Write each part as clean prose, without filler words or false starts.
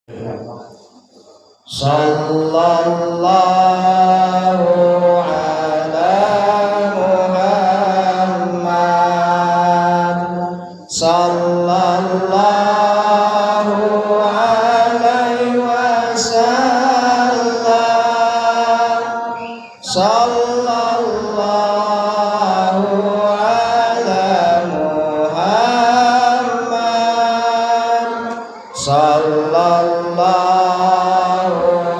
Sallallahu ala Muhammad. Sallallahu alaihi wasallam. Sallallahu ala Muhammad. Sallallahu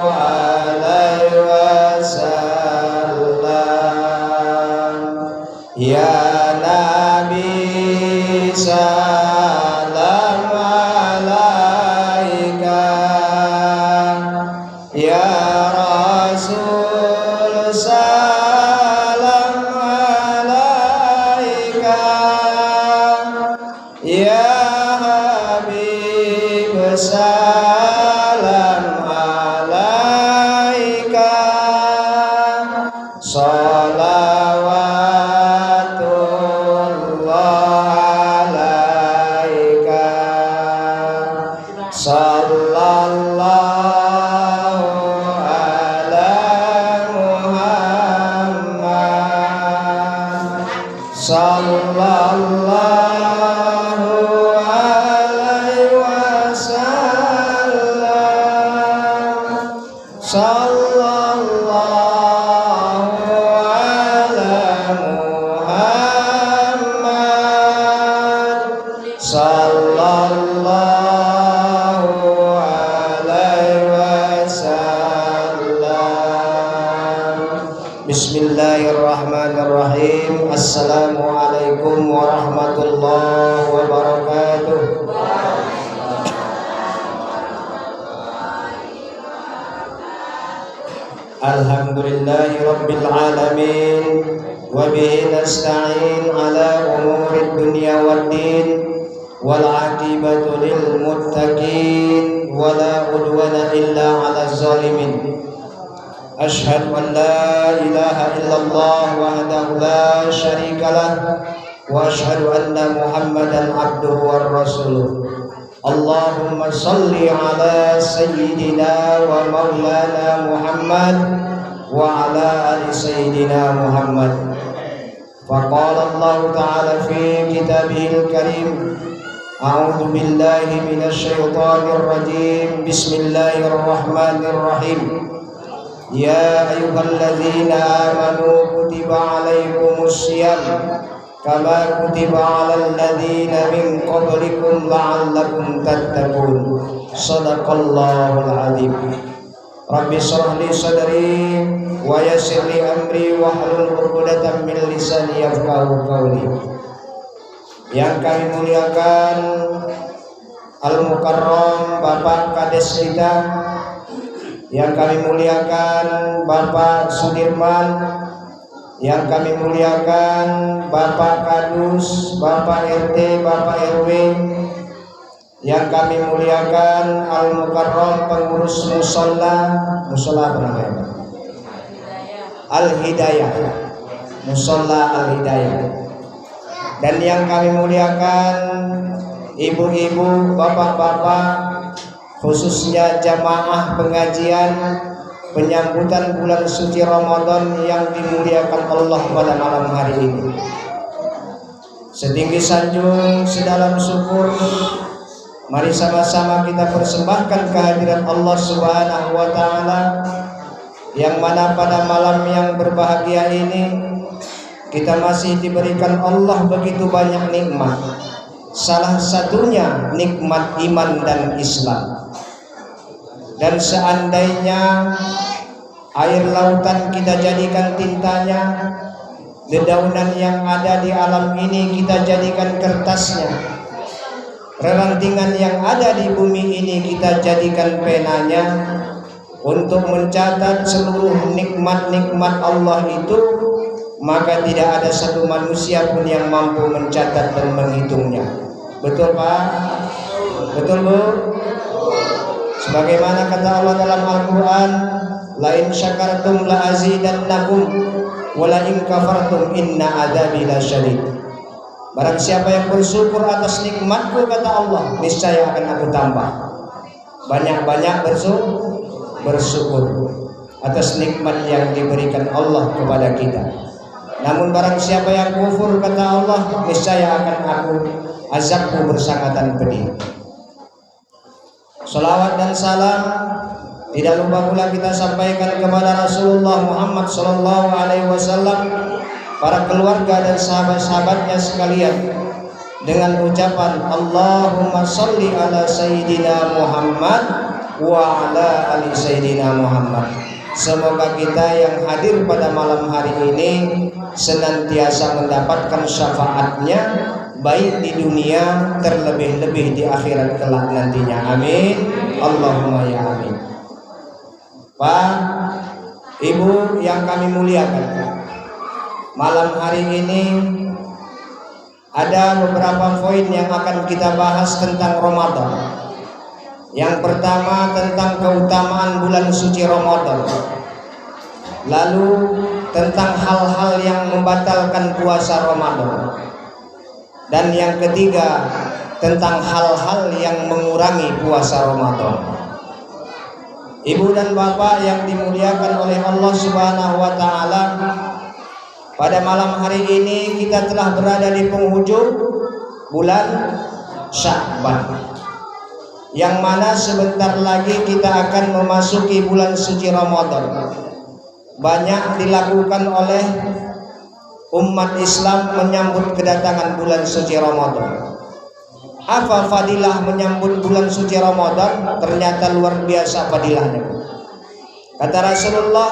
alaihi wasallam. Ya Nabi salam alaika, ya Rasul salam alaika, ya Habib salam alaika. Salawatullah alaika. Sallallahu ala Muhammad. Sallallahu alaihi wasallam. Sallallahu ala Muhammad. Sallallahu alaihi wasallam. Bismillahirrahmanirrahim. Assalamualaikum warahmatullahi wabarakatuh. Alhamdulillahi rabbil alamin, wa bihi nasta'in ala umuri dunya waddin, wal aqibatu lil muttaqin, wa la udwana illa ala zalimin. Ashhadu an la ilaha illallah wahdahu la syarika lah, wa ashhadu anna Muhammadan abduhu war rasuluh. Allahumma salli ala sayyidina wa maulana Muhammad wa ala ali sayyidina Muhammad. Faqala Allah ta'ala fi kitabihil karim, a'udzu billahi minasy syaithanir rajim. Bismillahirrahmanirrahim. Ya ayyuhalladzina amanu kutiba alaikumus syiyam kama kutiba 'alal ladzina min qablikum la'allakum tattaqun. Shadaqallahul 'adzim. Rabbi shrah li sadri wa yassir li amri wahlul 'uqdatam min lisani yafqahu qawli. Yang kami muliakan Al-Mukarram Bapak Kades kita, yang kami muliakan Bapak Sudirman, yang kami muliakan Bapak Kadus, Bapak RT, Bapak RW, yang kami muliakan Al-Mukarram pengurus musola bernama Al-Hidayah, musola Al-Hidayah, dan yang kami muliakan ibu-ibu, bapak-bapak, khususnya jamaah pengajian penyambutan bulan suci Ramadan yang dimuliakan Allah pada malam hari ini. Setinggi sanjung, sedalam syukur, mari sama-sama kita persembahkan kehadiran Allah Subhanahu wa ta'ala, yang mana pada malam yang berbahagia ini kita masih diberikan Allah begitu banyak nikmat. Salah satunya nikmat iman dan Islam. Dan seandainya air lautan kita jadikan tintanya, dedaunan yang ada di alam ini kita jadikan kertasnya, rerantingan yang ada di bumi ini kita jadikan penanya, untuk mencatat seluruh nikmat-nikmat Allah itu, maka tidak ada satu manusia pun yang mampu mencatat dan menghitungnya. Betul Pak? Betul Bu? Sebagaimana kata Allah dalam Al-Quran, la in syakartum la azidannakum wa la in kafartum inna adzabi lasyadid. Barang siapa yang bersyukur atas nikmatku, kata Allah, niscaya akan aku tambah. banyak-banyak bersyukur atas nikmat yang diberikan Allah kepada kita. Namun barang siapa yang kufur, kata Allah, niscaya akan aku azabku bersangatan pedih. Salawat dan salam tidak lupa pula kita sampaikan kepada Rasulullah Muhammad SAW, para keluarga dan sahabat-sahabatnya sekalian, dengan ucapan Allahumma sholli ala Sayyidina Muhammad wa ala ali Sayyidina Muhammad. Semoga kita yang hadir pada malam hari ini senantiasa mendapatkan syafaatnya, baik di dunia terlebih-lebih di akhirat kelak nantinya. Amin. Allahumma ya amin. Pak, Ibu yang kami muliakan, malam hari ini ada beberapa poin yang akan kita bahas tentang Ramadan. Yang pertama tentang keutamaan bulan suci Ramadan. Lalu tentang hal-hal yang membatalkan puasa Ramadan. Dan yang ketiga tentang hal-hal yang mengurangi puasa Ramadan. Ibu dan bapak yang dimuliakan oleh Allah Subhanahu wa taala, pada malam hari ini kita telah berada di penghujung bulan Sya'ban, yang mana sebentar lagi kita akan memasuki bulan suci Ramadan. Banyak dilakukan oleh umat Islam menyambut kedatangan bulan suci Ramadan. Apa fadilah menyambut bulan suci Ramadan? Ternyata luar biasa fadilahnya. Kata Rasulullah,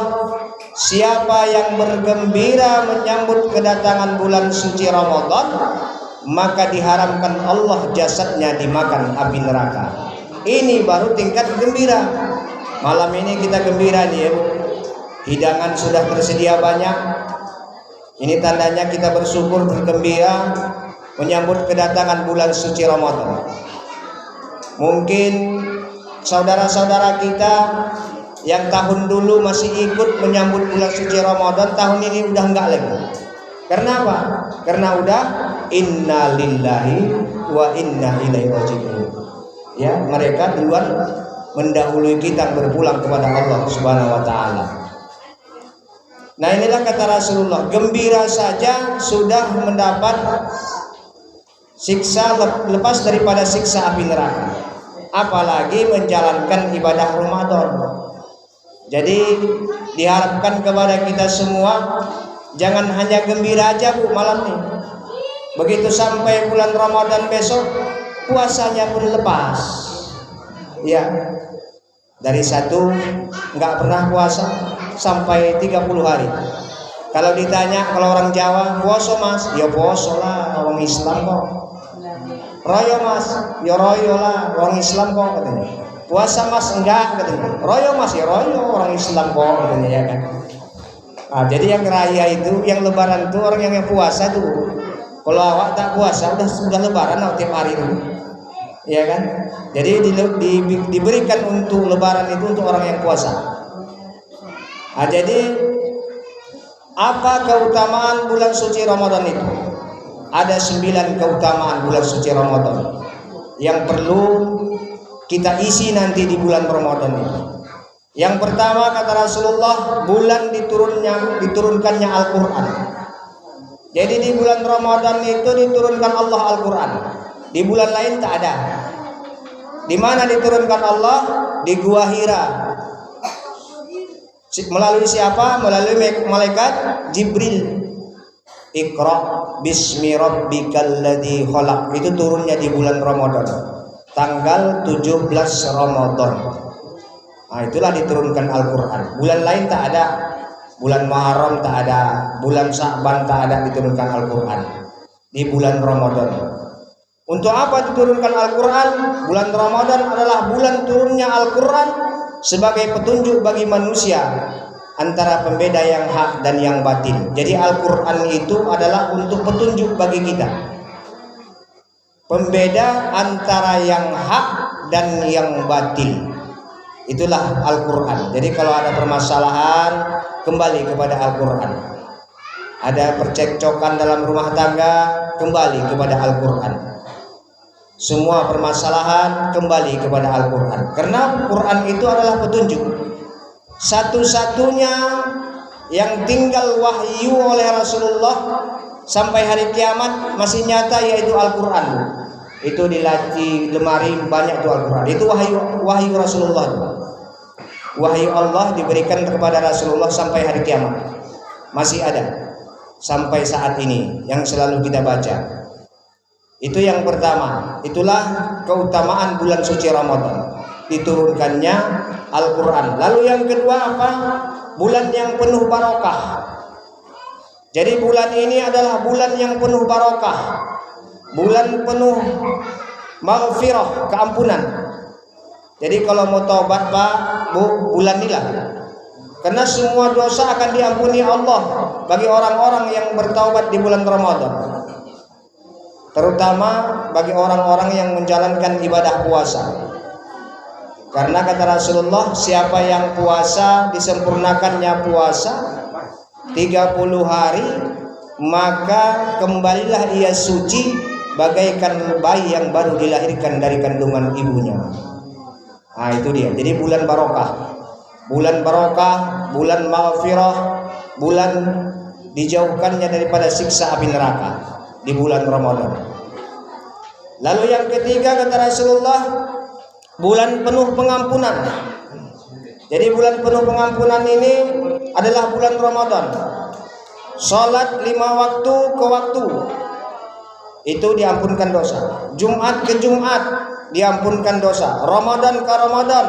siapa yang bergembira menyambut kedatangan bulan suci Ramadan, maka diharamkan Allah jasadnya dimakan api neraka. Ini baru tingkat gembira. Malam ini kita gembira nih ya, Bu. Hidangan sudah tersedia banyak. Ini tandanya kita bersyukur, bergembira menyambut kedatangan bulan suci Ramadan. Mungkin saudara-saudara kita yang tahun dulu masih ikut menyambut bulan suci Ramadan, tahun ini udah enggak lagi. Karena apa? Karena udah inna lillahi wa inna ilaihi raji'un. Ya, mereka duluan mendahului kita berpulang kepada Allah Subhanahu wa taala. Nah, inilah kata Rasulullah, gembira saja sudah mendapat siksa, lepas daripada siksa api neraka, apalagi menjalankan ibadah Ramadan. Jadi diharapkan kepada kita semua jangan hanya gembira aja, Bu, malam ini. Begitu sampai bulan Ramadan besok, puasanya pun lepas. Ya, dari satu nggak pernah puasa sampai 30 hari. Kalau ditanya, kalau orang Jawa, puasa Mas? Ya puasa lah, orang Islam kok. Royo Mas? Ya royo lah, orang Islam kok, katanya. Puasa Mas? Enggak, katanya. Royo Mas? Ya royo, orang Islam kok, katanya, ya kan. Nah, jadi yang raya itu, yang lebaran itu orang yang puasa tuh. Kalau awak tak puasa, sudah lebaran tiap hari itu, ya kan? Jadi diberikan untuk lebaran itu untuk orang yang puasa. Nah, jadi apa keutamaan bulan suci Ramadan itu? Ada 9 keutamaan bulan suci Ramadan yang perlu kita isi nanti di bulan Ramadan itu. Yang pertama, kata Rasulullah, bulan diturunkannya Al-Quran. Jadi di bulan Ramadan itu diturunkan Allah Al-Quran. Di bulan lain tak ada. Di mana diturunkan Allah? Di Gua Hira. Melalui siapa? Melalui malaikat Jibril. Iqra bismi rabbikal ladzi khalaq. Itu turunnya di bulan Ramadan, tanggal 17 Ramadan. Nah, itulah diturunkan Al-Quran. Bulan lain tak ada. Bulan Muharram tak ada, bulan Sya'ban tak ada diturunkan Al-Quran. Di bulan Ramadan. Untuk apa diturunkan Al-Quran? Bulan Ramadan adalah bulan turunnya Al-Quran sebagai petunjuk bagi manusia antara pembeda yang hak dan yang batil. Jadi Al-Quran itu adalah untuk petunjuk bagi kita, pembeda antara yang hak dan yang batil. Itulah Al-Quran. Jadi kalau ada permasalahan, kembali kepada Al-Quran. Ada percekcokan dalam rumah tangga, kembali kepada Al-Quran. semua permasalahan kembali kepada Al-Quran. Karena Quran itu adalah petunjuk. Satu-satunya yang tinggal wahyu oleh Rasulullah sampai hari kiamat masih nyata, yaitu Al-Quran. Itu di lemari banyak tuh Al-Quran. Itu wahyu Rasulullah. Wahyu Allah diberikan kepada Rasulullah sampai hari kiamat. Masih ada sampai saat ini yang selalu kita baca. Itu yang pertama. Itulah keutamaan bulan suci Ramadan, diturunkannya Al-Quran. Lalu yang kedua apa? Bulan yang penuh barokah. Jadi bulan ini adalah bulan yang penuh barokah, bulan penuh maghfirah, keampunan. Jadi kalau mau taubat Pak, Bu, bulan inilah. Karena semua dosa akan diampuni Allah bagi orang-orang yang bertaubat di bulan Ramadan. Terutama bagi orang-orang yang menjalankan ibadah puasa. Karena kata Rasulullah, siapa yang puasa, disempurnakannya puasa 30 hari, maka kembalilah ia suci bagaikan bayi yang baru dilahirkan dari kandungan ibunya. Nah itu dia. Jadi bulan barokah, bulan maghfirah, bulan dijauhkannya daripada siksa api neraka di bulan Ramadan. Lalu yang ketiga kata Rasulullah, bulan penuh pengampunan. Jadi bulan penuh pengampunan ini adalah bulan Ramadan. Salat 5 waktu ke waktu itu diampunkan dosa. Jumat ke Jumat diampunkan dosa. Ramadan ke Ramadan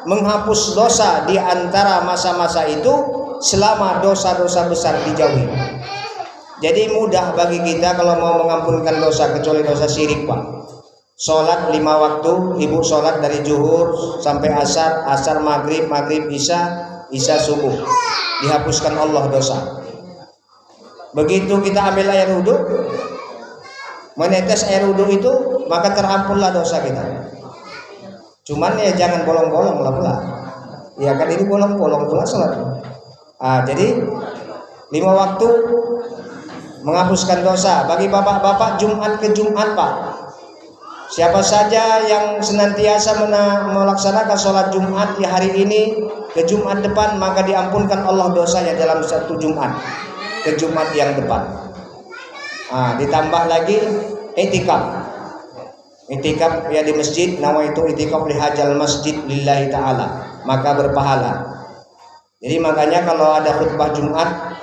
menghapus dosa di antara masa-masa itu selama dosa-dosa besar dijauhi. Jadi mudah bagi kita kalau mau mengampunkan dosa, kecuali dosa syirik Pak. Sholat 5 waktu, ibu sholat dari zuhur sampai asar, asar maghrib, maghrib isya, isya subuh, dihapuskan Allah dosa. Begitu kita ambil air wudhu, menetes air wudhu itu, maka terampunlah dosa kita. Cuman ya jangan bolong-bolong lah pula. Ya kan ini bolong-bolong pula sholat. Jadi 5 waktu menghapuskan dosa. Bagi bapak-bapak, Jumat ke Jumat Pak. Siapa saja yang senantiasa melaksanakan sholat Jumat di hari ini ke Jumat depan, maka diampunkan Allah dosanya dalam satu Jumat ke Jumat yang depan. Ditambah lagi itikaf. Itikaf ya di masjid, nama itu itikaf lihajal masjid lillahi ta'ala, maka berpahala. Jadi makanya kalau ada khutbah Jumat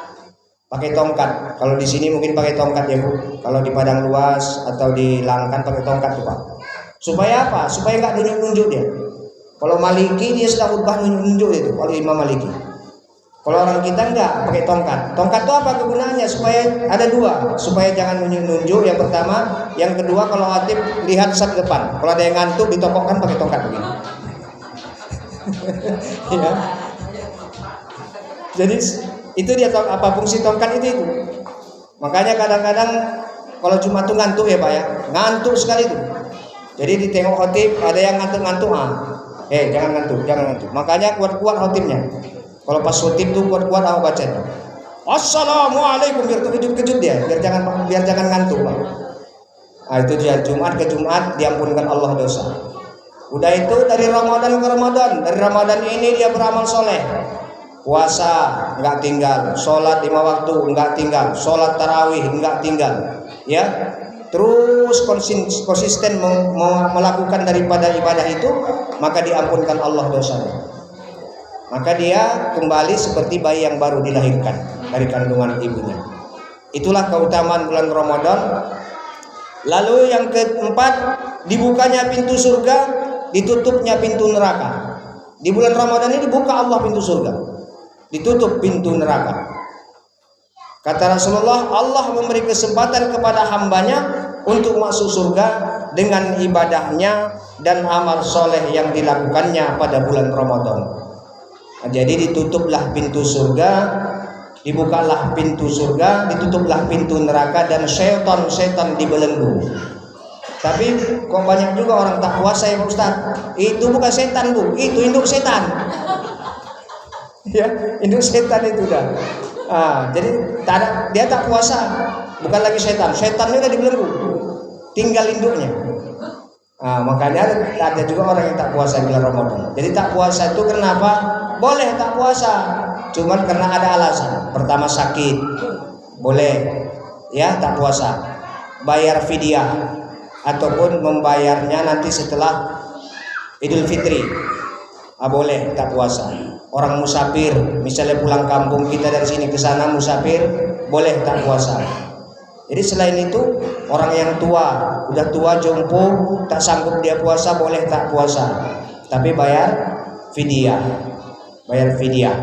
pakai tongkat. Kalau di sini mungkin pakai tongkat ya Bu. Kalau di padang luas atau di Langkan pakai tongkat tuh Pak. Supaya apa? Supaya nggak nunjuk-nunjuk dia. Kalau Maliki dia sudah khutbah nunjuk itu. Kalau Imam Maliki. Kalau orang kita nggak pakai tongkat. Tongkat itu apa kegunaannya? Supaya ada dua. Supaya jangan nunjuk-nunjuk. Yang pertama, yang kedua kalau khatib lihat sat depan. Kalau ada yang ngantuk ditokokkan pakai tongkat begini. Ya. Jadi itu dia apa fungsi tongkat itu. Makanya kadang-kadang kalau Jumat tuh ngantuk ya Pak ya, ngantuk sekali tuh. Jadi ditengok khotib ada yang ngantuk-ngantuk, jangan ngantuk. Makanya kuat-kuat khotibnya. Kalau pas khotib tuh kuat-kuat baca. Assalamualaikum, biar terkejut-kejut dia, biar jangan ngantuk Pak. Itu dia, Jumat ke Jumat diampunkan Allah dosa. Udah itu dari Ramadan ke Ramadan, dari Ramadan ini dia beramal soleh. Puasa enggak tinggal, sholat 5 waktu enggak tinggal, sholat tarawih enggak tinggal, ya. Terus konsisten melakukan daripada ibadah itu, maka diampunkan Allah dosanya. Maka dia kembali seperti bayi yang baru dilahirkan dari kandungan ibunya. Itulah keutamaan bulan Ramadan. Lalu yang keempat, dibukanya pintu surga, ditutupnya pintu neraka. Di bulan Ramadan ini dibuka Allah pintu surga, ditutup pintu neraka. Kata Rasulullah, Allah memberi kesempatan kepada hambanya untuk masuk surga dengan ibadahnya dan amal soleh yang dilakukannya pada bulan Ramadan. Jadi ditutuplah pintu surga, dibukalah pintu surga, ditutuplah pintu neraka, dan setan dibelenggu. Tapi kok banyak juga orang tak puasa ya Pak Ustaz. Itu bukan setan Bu, itu induk setan. Ya, induk setan itu dah. Jadi dia tak puasa, bukan lagi setan. Setannya udah dibelenggu, tinggal induknya. Makanya ada juga orang yang tak puasa di bulan Ramadan. Jadi tak puasa itu kenapa? Boleh tak puasa, cuman karena ada alasan. Pertama sakit, boleh ya tak puasa. Bayar fidyah ataupun membayarnya nanti setelah Idul Fitri, boleh tak puasa. Orang musafir, misalnya pulang kampung kita dari sini ke sana musafir, boleh tak puasa. Jadi selain itu orang yang tua, udah tua jompo, tak sanggup dia puasa, boleh tak puasa. Tapi bayar fidyah. Bayar fidyah.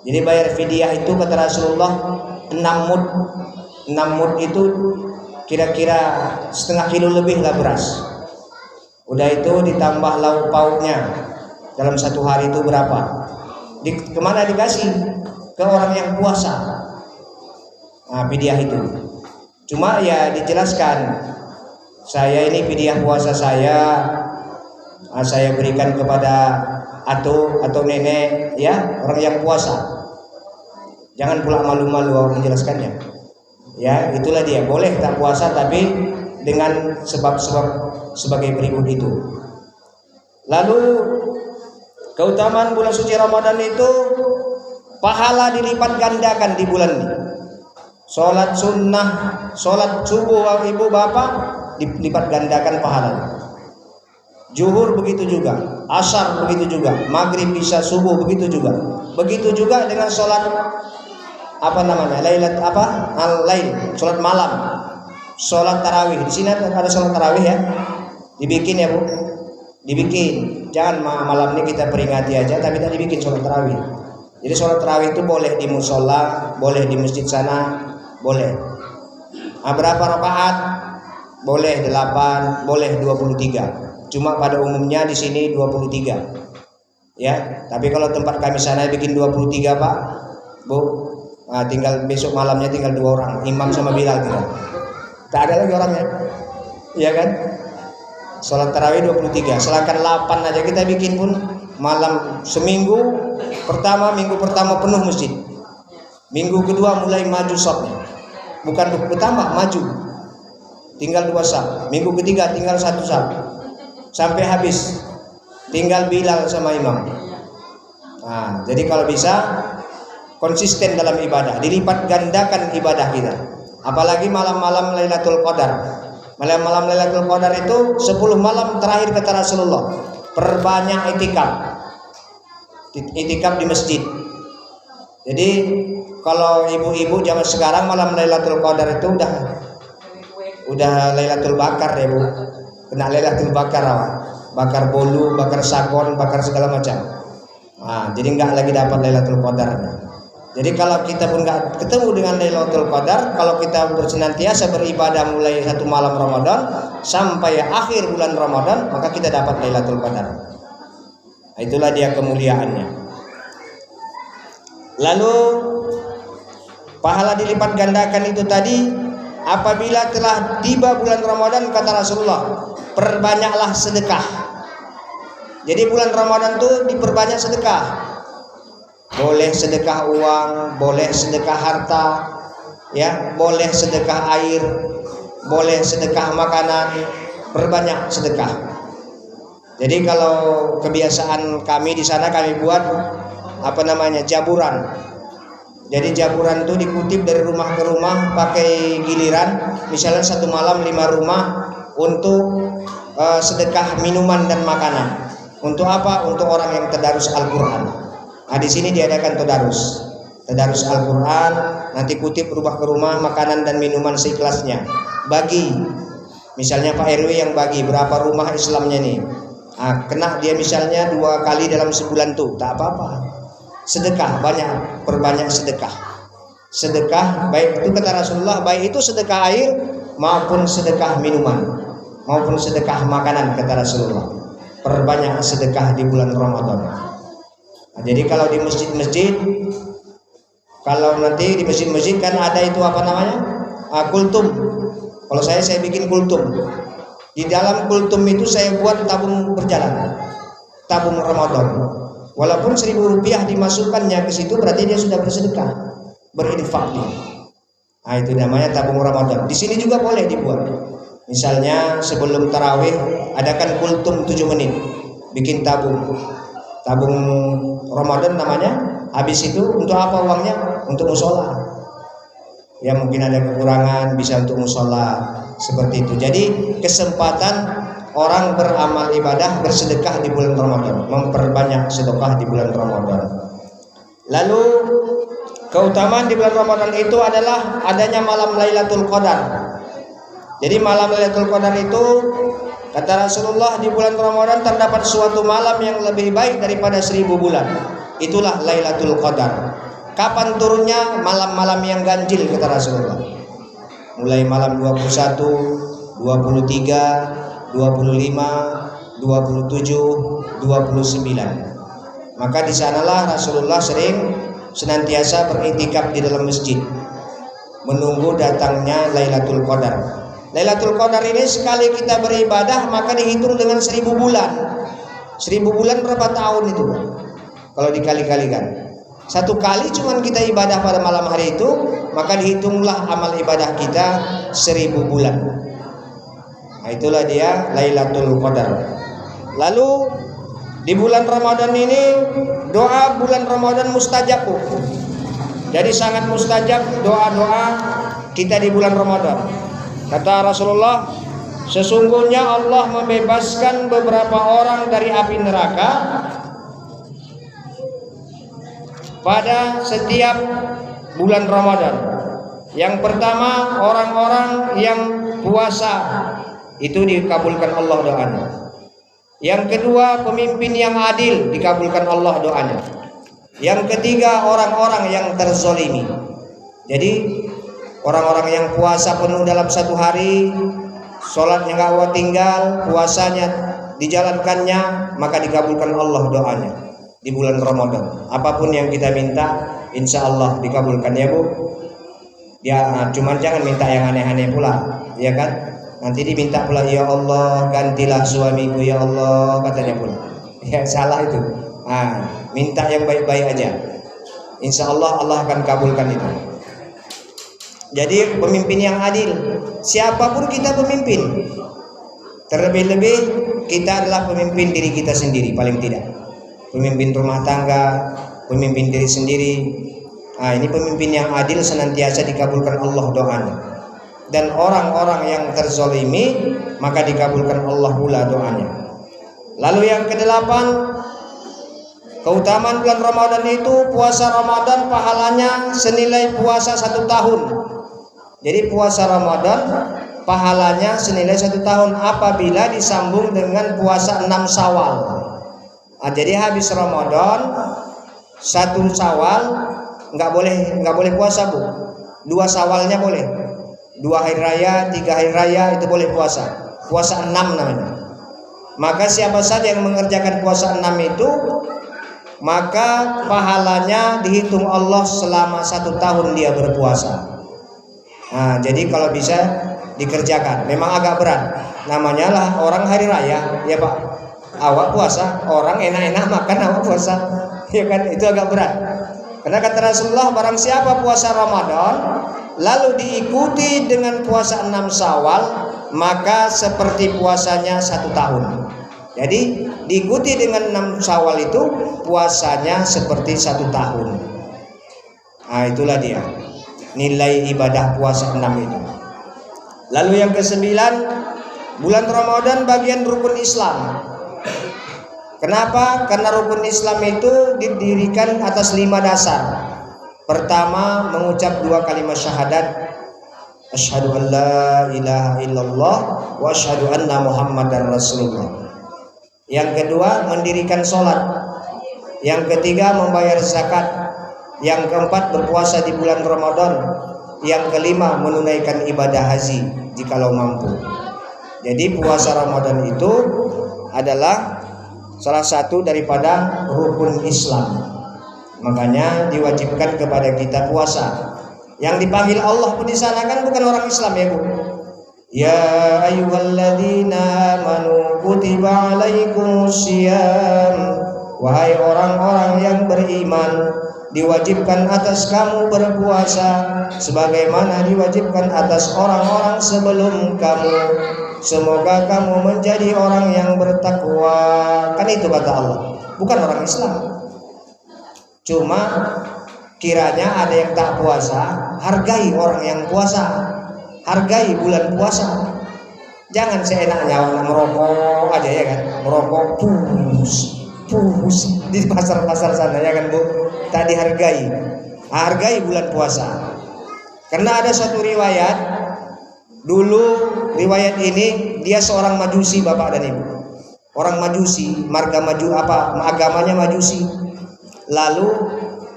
Jadi bayar fidyah itu kata Rasulullah 6 mud. 6 mud itu kira-kira setengah kilo lebih lah beras. Udah itu ditambah lauk pauknya. Dalam satu hari itu berapa? Kemana dikasih? Ke orang yang puasa. Fidyah itu. Cuma ya dijelaskan, saya ini fidyah puasa saya berikan kepada atau nenek ya, orang yang puasa. Jangan pula malu-malu menjelaskannya. Ya, itulah dia, boleh tak puasa tapi dengan sebab-sebab sebagai berikut itu. Lalu keutamaan bulan suci Ramadan itu pahala dilipat gandakan di bulan ini. Sholat sunnah, sholat subuh ibu bapak dilipat gandakan pahalanya. Zuhur begitu juga, asar begitu juga, maghrib isya subuh begitu juga. Begitu juga dengan sholat al-lail, sholat malam, sholat tarawih. Di sini ada sholat tarawih ya, dibikin ya bu, dibikin. Jangan malam ini kita peringati aja, tapi tak dibikin sholat tarawih. Jadi sholat tarawih itu boleh di musola, boleh di masjid sana, boleh. Berapa rakaat? Boleh 8, boleh 23. Cuma pada umumnya di sini 23. Ya, tapi kalau tempat kami sana bikin 23 Pak, Bu. Tinggal besok malamnya tinggal 2 orang, imam sama Bilal tinggal. Tak ada lagi orangnya. Iya kan? Salat tarawih 23. Sedangkan 8 aja kita bikin pun malam seminggu minggu pertama penuh masjid. Minggu kedua mulai maju shotnya. Bukan bertambah, maju. Tinggal 2 saf. Minggu ketiga tinggal 1 saf. Sampai habis. Tinggal Bilal sama imam. Jadi kalau bisa konsisten dalam ibadah, dilipat gandakan ibadah kita. Apalagi malam-malam Lailatul Qadar. Malam-malam Lailatul Qadar itu 10 malam terakhir kata Rasulullah. Perbanyak itikaf. Itikaf di masjid. Jadi kalau ibu-ibu zaman sekarang malam Lailatul Qadar itu udah Lailatul Bakar ya Bu. Kena Lailatul Bakar bakar bolu, bakar sagon, bakar segala macam. Jadi nggak lagi dapat Lailatul Qadar. Jadi kalau kita pun nggak ketemu dengan Lailatul Qadar, kalau kita bersenantiasa beribadah mulai 1 malam Ramadan sampai akhir bulan Ramadan, maka kita dapat Lailatul Qadar. Itulah dia kemuliaannya. Lalu pahala dilipat gandakan itu tadi apabila telah tiba bulan Ramadan kata Rasulullah, perbanyaklah sedekah. Jadi bulan Ramadan itu diperbanyak sedekah. Boleh sedekah uang, boleh sedekah harta, ya, boleh sedekah air, boleh sedekah makanan, perbanyak sedekah. Jadi kalau kebiasaan kami di sana kami buat jaburan. Jadi jaburan itu dikutip dari rumah ke rumah pakai giliran. Misalnya 1 malam 5 rumah untuk sedekah minuman dan makanan. Untuk apa? Untuk orang yang tadarus Al-Quran. Di sini diadakan tadarus Al-Quran. Nanti kutip rumah ke rumah makanan dan minuman seikhlasnya. Bagi, misalnya Pak RW yang bagi berapa rumah Islamnya nih. Kena dia misalnya 2 kali dalam sebulan tuh, tak apa-apa. Sedekah banyak, perbanyak sedekah. Sedekah baik itu kata Rasulullah, baik itu sedekah air maupun sedekah minuman, maupun sedekah makanan kata Rasulullah. Perbanyak sedekah di bulan Ramadan. Jadi kalau di masjid-masjid, kalau nanti di masjid-masjid kan ada itu kultum. Kalau saya bikin kultum. Di dalam kultum itu saya buat tabung berjalan, tabung Ramadan. Walaupun 1.000 rupiah dimasukkannya ke situ, berarti dia sudah bersedekah, berinfak dia. Itu namanya tabung Ramadan. Di sini juga boleh dibuat. Misalnya sebelum tarawih adakan kultum 7 menit, bikin tabung Ramadan namanya. Habis itu untuk apa uangnya? Untuk musola. Ya mungkin ada kekurangan, bisa untuk musola seperti itu. Jadi kesempatan orang beramal ibadah, bersedekah di bulan Ramadan, memperbanyak sedekah di bulan Ramadan. Lalu keutamaan di bulan Ramadan itu adalah adanya malam Lailatul Qadar. Jadi malam Lailatul Qadar itu kata Rasulullah, di bulan Ramadan terdapat suatu malam yang lebih baik daripada 1000 bulan. Itulah Lailatul Qadar. Kapan turunnya? Malam-malam yang ganjil kata Rasulullah. Mulai malam 21, 23, 25, 27, 29. Maka di sanalah Rasulullah senantiasa beriktikaf di dalam masjid menunggu datangnya Lailatul Qadar. Lailatul Qadar ini sekali kita beribadah maka dihitung dengan 1000 bulan. 1000 bulan berapa tahun itu? Kalau dikali-kalikan, satu kali cuman kita ibadah pada malam hari itu, maka dihitunglah amal ibadah kita 1000 bulan. Nah, itulah dia Lailatul Qadar. Lalu di bulan Ramadan ini doa bulan Ramadan mustajab. Jadi sangat mustajab doa-doa kita di bulan Ramadan. Kata Rasulullah, sesungguhnya Allah membebaskan beberapa orang dari api neraka pada setiap bulan Ramadan. Yang pertama, orang-orang yang puasa itu dikabulkan Allah doanya. Yang kedua, pemimpin yang adil dikabulkan Allah doanya. Yang ketiga, orang-orang yang terzolimi. Jadi orang-orang yang puasa penuh dalam satu hari, sholatnya nggak tinggal, puasanya dijalankannya, maka dikabulkan Allah doanya di bulan Ramadan. Apapun yang kita minta, insya Allah dikabulkan ya Bu. Ya, cuman jangan minta yang aneh-aneh pula, ya kan? Nanti diminta pula, ya Allah gantilah suamiku ya Allah, katanya pula. Ya salah itu. Minta yang baik-baik aja. Insya Allah Allah akan kabulkan itu. Jadi pemimpin yang adil, siapapun kita pemimpin. Terlebih-lebih kita adalah pemimpin diri kita sendiri paling tidak. Pemimpin rumah tangga, pemimpin diri sendiri. Ini pemimpin yang adil senantiasa dikabulkan Allah doanya. Dan orang-orang yang terzolimi maka dikabulkan Allah pula doanya. Lalu yang kedelapan, keutamaan bulan Ramadan itu puasa Ramadan pahalanya senilai puasa 1 tahun. Jadi puasa Ramadan pahalanya senilai 1 tahun apabila disambung dengan puasa 6 Syawal. Jadi habis Ramadan 1 Syawal nggak boleh puasa Bu. 2 Syawalnya boleh. 2 hari raya, 3 hari raya itu boleh puasa. Puasa 6 namanya. Maka siapa saja yang mengerjakan puasa 6 itu, maka pahalanya dihitung Allah selama 1 tahun dia berpuasa. Jadi kalau bisa dikerjakan. Memang agak berat. Namanya lah orang hari raya, ya Pak. Awak puasa, orang enak-enak makan, awak puasa. Ya kan, itu agak berat. Karena kata Rasulullah, barang siapa puasa Ramadan lalu diikuti dengan puasa 6 Syawal, maka seperti puasanya 1 tahun. Jadi diikuti dengan 6 Syawal itu puasanya seperti 1 tahun. Itulah dia nilai ibadah puasa 6 itu. Lalu yang ke-9, bulan Ramadan bagian rukun Islam. Kenapa? Karena rukun Islam itu didirikan atas 5 dasar. Pertama, mengucap 2 kalimat syahadat, asyhadu an la ilaha illallah wa asyhadu anna muhammadar rasulullah. Yang kedua, mendirikan sholat. Yang ketiga, membayar zakat. Yang keempat, berpuasa di bulan Ramadan. Yang kelima, menunaikan ibadah haji jikalau mampu. Jadi puasa Ramadan itu adalah salah satu daripada rukun Islam. Makanya diwajibkan kepada kita puasa. Yang dipanggil Allah pun di sana kan bukan orang Islam ya Bu. Ya ayyuhalladzina amanu kutiba alaikumusiyam Wahai orang-orang yang beriman, diwajibkan atas kamu berpuasa sebagaimana diwajibkan atas orang-orang sebelum kamu. Semoga kamu menjadi orang yang bertakwa. Kan itu kata Allah, bukan orang Islam. Cuma kiranya ada yang tak puasa, hargai orang yang puasa, hargai bulan puasa. Jangan seenaknya orang merokok aja ya kan, merokok pus di pasar-pasar sana ya kan Bu. Tak dihargai. Hargai bulan puasa. Karena ada suatu riwayat, dulu riwayat ini dia seorang Majusi Bapak dan Ibu. Orang Majusi, marga maju apa? Agamanya Majusi. Lalu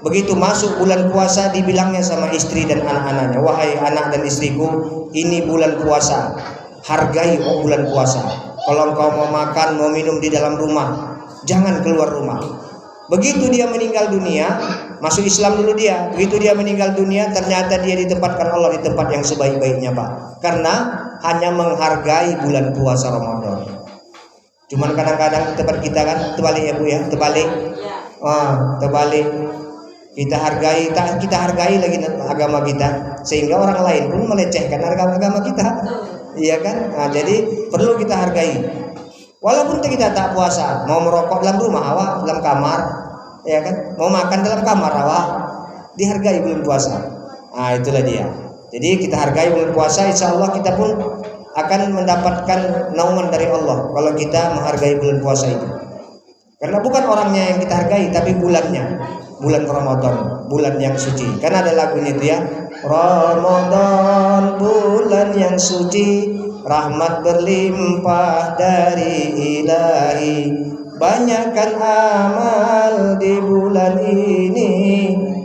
begitu masuk bulan puasa dibilangnya sama istri dan anak-anaknya, wahai anak dan istriku, ini bulan puasa. Hargai bulan puasa. Kalau engkau mau makan, mau minum di dalam rumah, jangan keluar rumah. Begitu dia meninggal dunia, masuk Islam dulu dia. Begitu dia meninggal dunia, ternyata dia ditempatkan Allah di tempat yang sebaik-baiknya Pak. Karena hanya menghargai bulan puasa Ramadan. Cuman kadang-kadang tempat kita kan terbalik ya Bu ya, terbalik. Terbalik. Kita hargai lagi agama kita, sehingga orang lain pun melecehkan agama kita. Iya kan? Nah, jadi perlu kita hargai. Walaupun kita tak puasa, mau merokok dalam rumah awak, dalam kamar, ya kan? Mau makan dalam kamar awak, dihargai bulan puasa. Nah, itulah dia. Jadi kita hargai bulan puasa, insya Allah kita pun akan mendapatkan naungan dari Allah kalau kita menghargai bulan puasa itu. Karena bukan orangnya yang kita hargai, tapi bulannya. Bulan Ramadan, bulan yang suci. Karena ada lagunya itu ya, Ramadan bulan yang suci, rahmat berlimpah dari ilahi, banyakkan amal di bulan ini.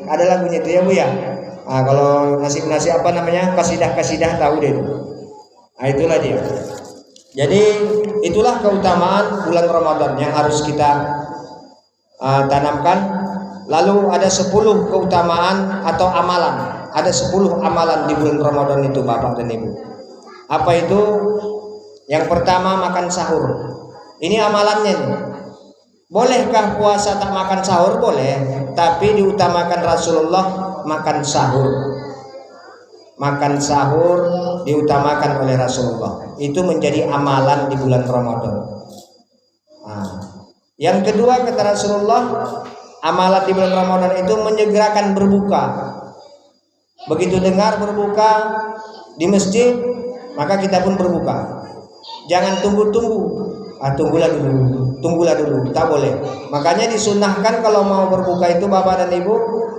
Ada lagunya itu ya Bu ya. Nah, kalau nasi apa namanya, kasidah tahu deh. Nah, itulah dia. Jadi itulah keutamaan bulan Ramadan yang harus kita tanamkan. Lalu ada 10 keutamaan atau amalan. Ada 10 amalan di bulan Ramadan itu Bapak dan Ibu. Apa itu? Yang pertama, makan sahur. Ini amalannya nih. Bolehkah puasa tak makan sahur? Boleh. Tapi diutamakan Rasulullah makan sahur. Makan sahur diutamakan oleh Rasulullah. Itu menjadi amalan di bulan Ramadan. Nah, yang kedua kata Rasulullah, amalan di bulan Ramadan itu menyegerakan berbuka. Begitu dengar berbuka di masjid, maka kita pun berbuka. Jangan tunggu-tunggu. Tunggulah dulu. Tak boleh. Makanya disunahkan kalau mau berbuka itu Bapak dan Ibu,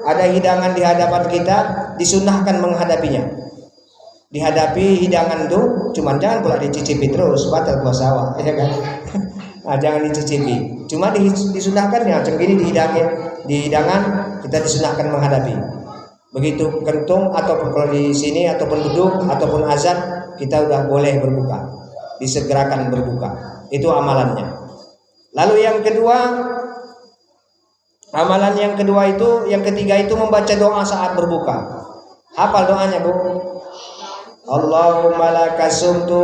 ada hidangan di hadapan kita, disunahkan menghadapinya. Dihadapi hidangan itu, cuman jangan pula dicicipi terus, batal puasa awak, ya kan? Nah, jangan dicicipi. Cuma disunahkan ya, macam gini di hidangan kita disunahkan menghadapi. Begitu kentung ataupun kalau di sini ataupun duduk ataupun azan, kita udah boleh berbuka. Disegerakan berbuka. Itu amalannya. Lalu yang kedua, amalan yang kedua itu, yang ketiga itu membaca doa saat berbuka. Hafal doanya Bu. Allahumma laka sumtu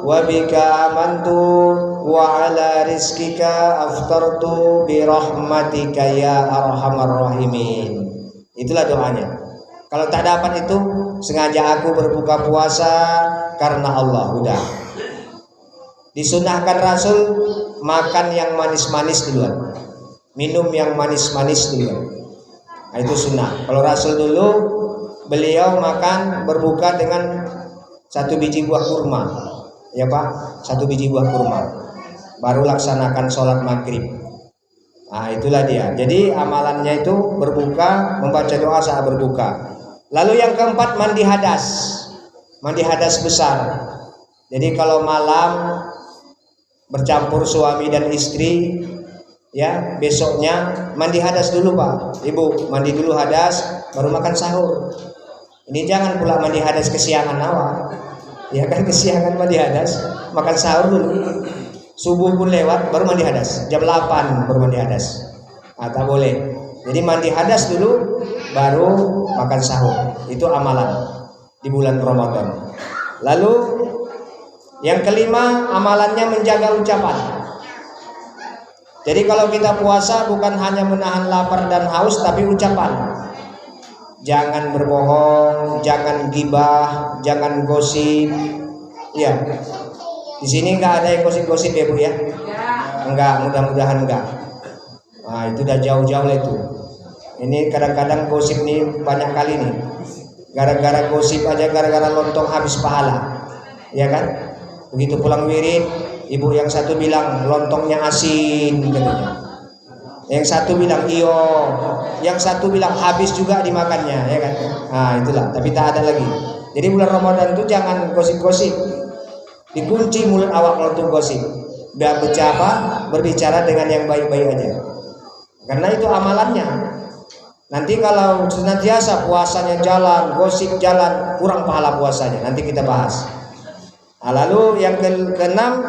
wa bika amantu wa ala rizkika aftartu bi rahmatika ya arhamar rahimin. Itulah doanya. Kalau tak dapat itu, sengaja aku berbuka puasa karena Allah. Udah. Disunahkan Rasul makan yang manis-manis duluan, minum yang manis-manis duluan. Nah, itu sunnah. Kalau Rasul dulu beliau makan berbuka dengan 1 biji buah kurma, ya Pak, 1 biji buah kurma, baru laksanakan sholat maghrib. Nah, itulah dia. Jadi amalannya itu berbuka, membaca doa saat berbuka. Lalu yang keempat, mandi hadas besar. Jadi kalau malam bercampur suami dan istri, ya besoknya mandi hadas dulu Pak, Ibu, mandi dulu hadas, baru makan sahur. Ini jangan pula mandi hadas kesiangan awak, ya kan, kesiangan mandi hadas, makan sahur dulu, subuh pun lewat baru mandi hadas, jam 8 baru mandi hadas. Nah, tak boleh. Jadi mandi hadas dulu baru makan sahur. Itu amalan di bulan Ramadan. Lalu yang kelima, amalannya menjaga ucapan. Jadi kalau kita puasa bukan hanya menahan lapar dan haus, tapi ucapan. Jangan berbohong, jangan gibah, jangan gosip. Ya, di sini nggak ada yang gosip-gosip ya Bu ya? Enggak, mudah-mudahan enggak. Nah itu udah jauh-jauh lah itu. Ini kadang-kadang gosip nih banyak kali nih. Gara-gara gosip aja, gara-gara lontong habis pahala, ya kan? Begitu pulang wirid, ibu yang satu bilang lontongnya asin, katanya. Yang satu bilang iyo, yang satu bilang habis juga dimakannya, ya kan? Nah itulah, tapi tak ada lagi. Jadi bulan Ramadan itu jangan gosip-gosip. Dikunci mulut awak kalau tuh gosip. Biar berbicara dengan yang baik-baik aja. Karena itu amalannya. Nanti kalau senantiasa puasanya jalan, gosip jalan, kurang pahala puasanya. Nanti kita bahas. Nah, lalu yang keenam,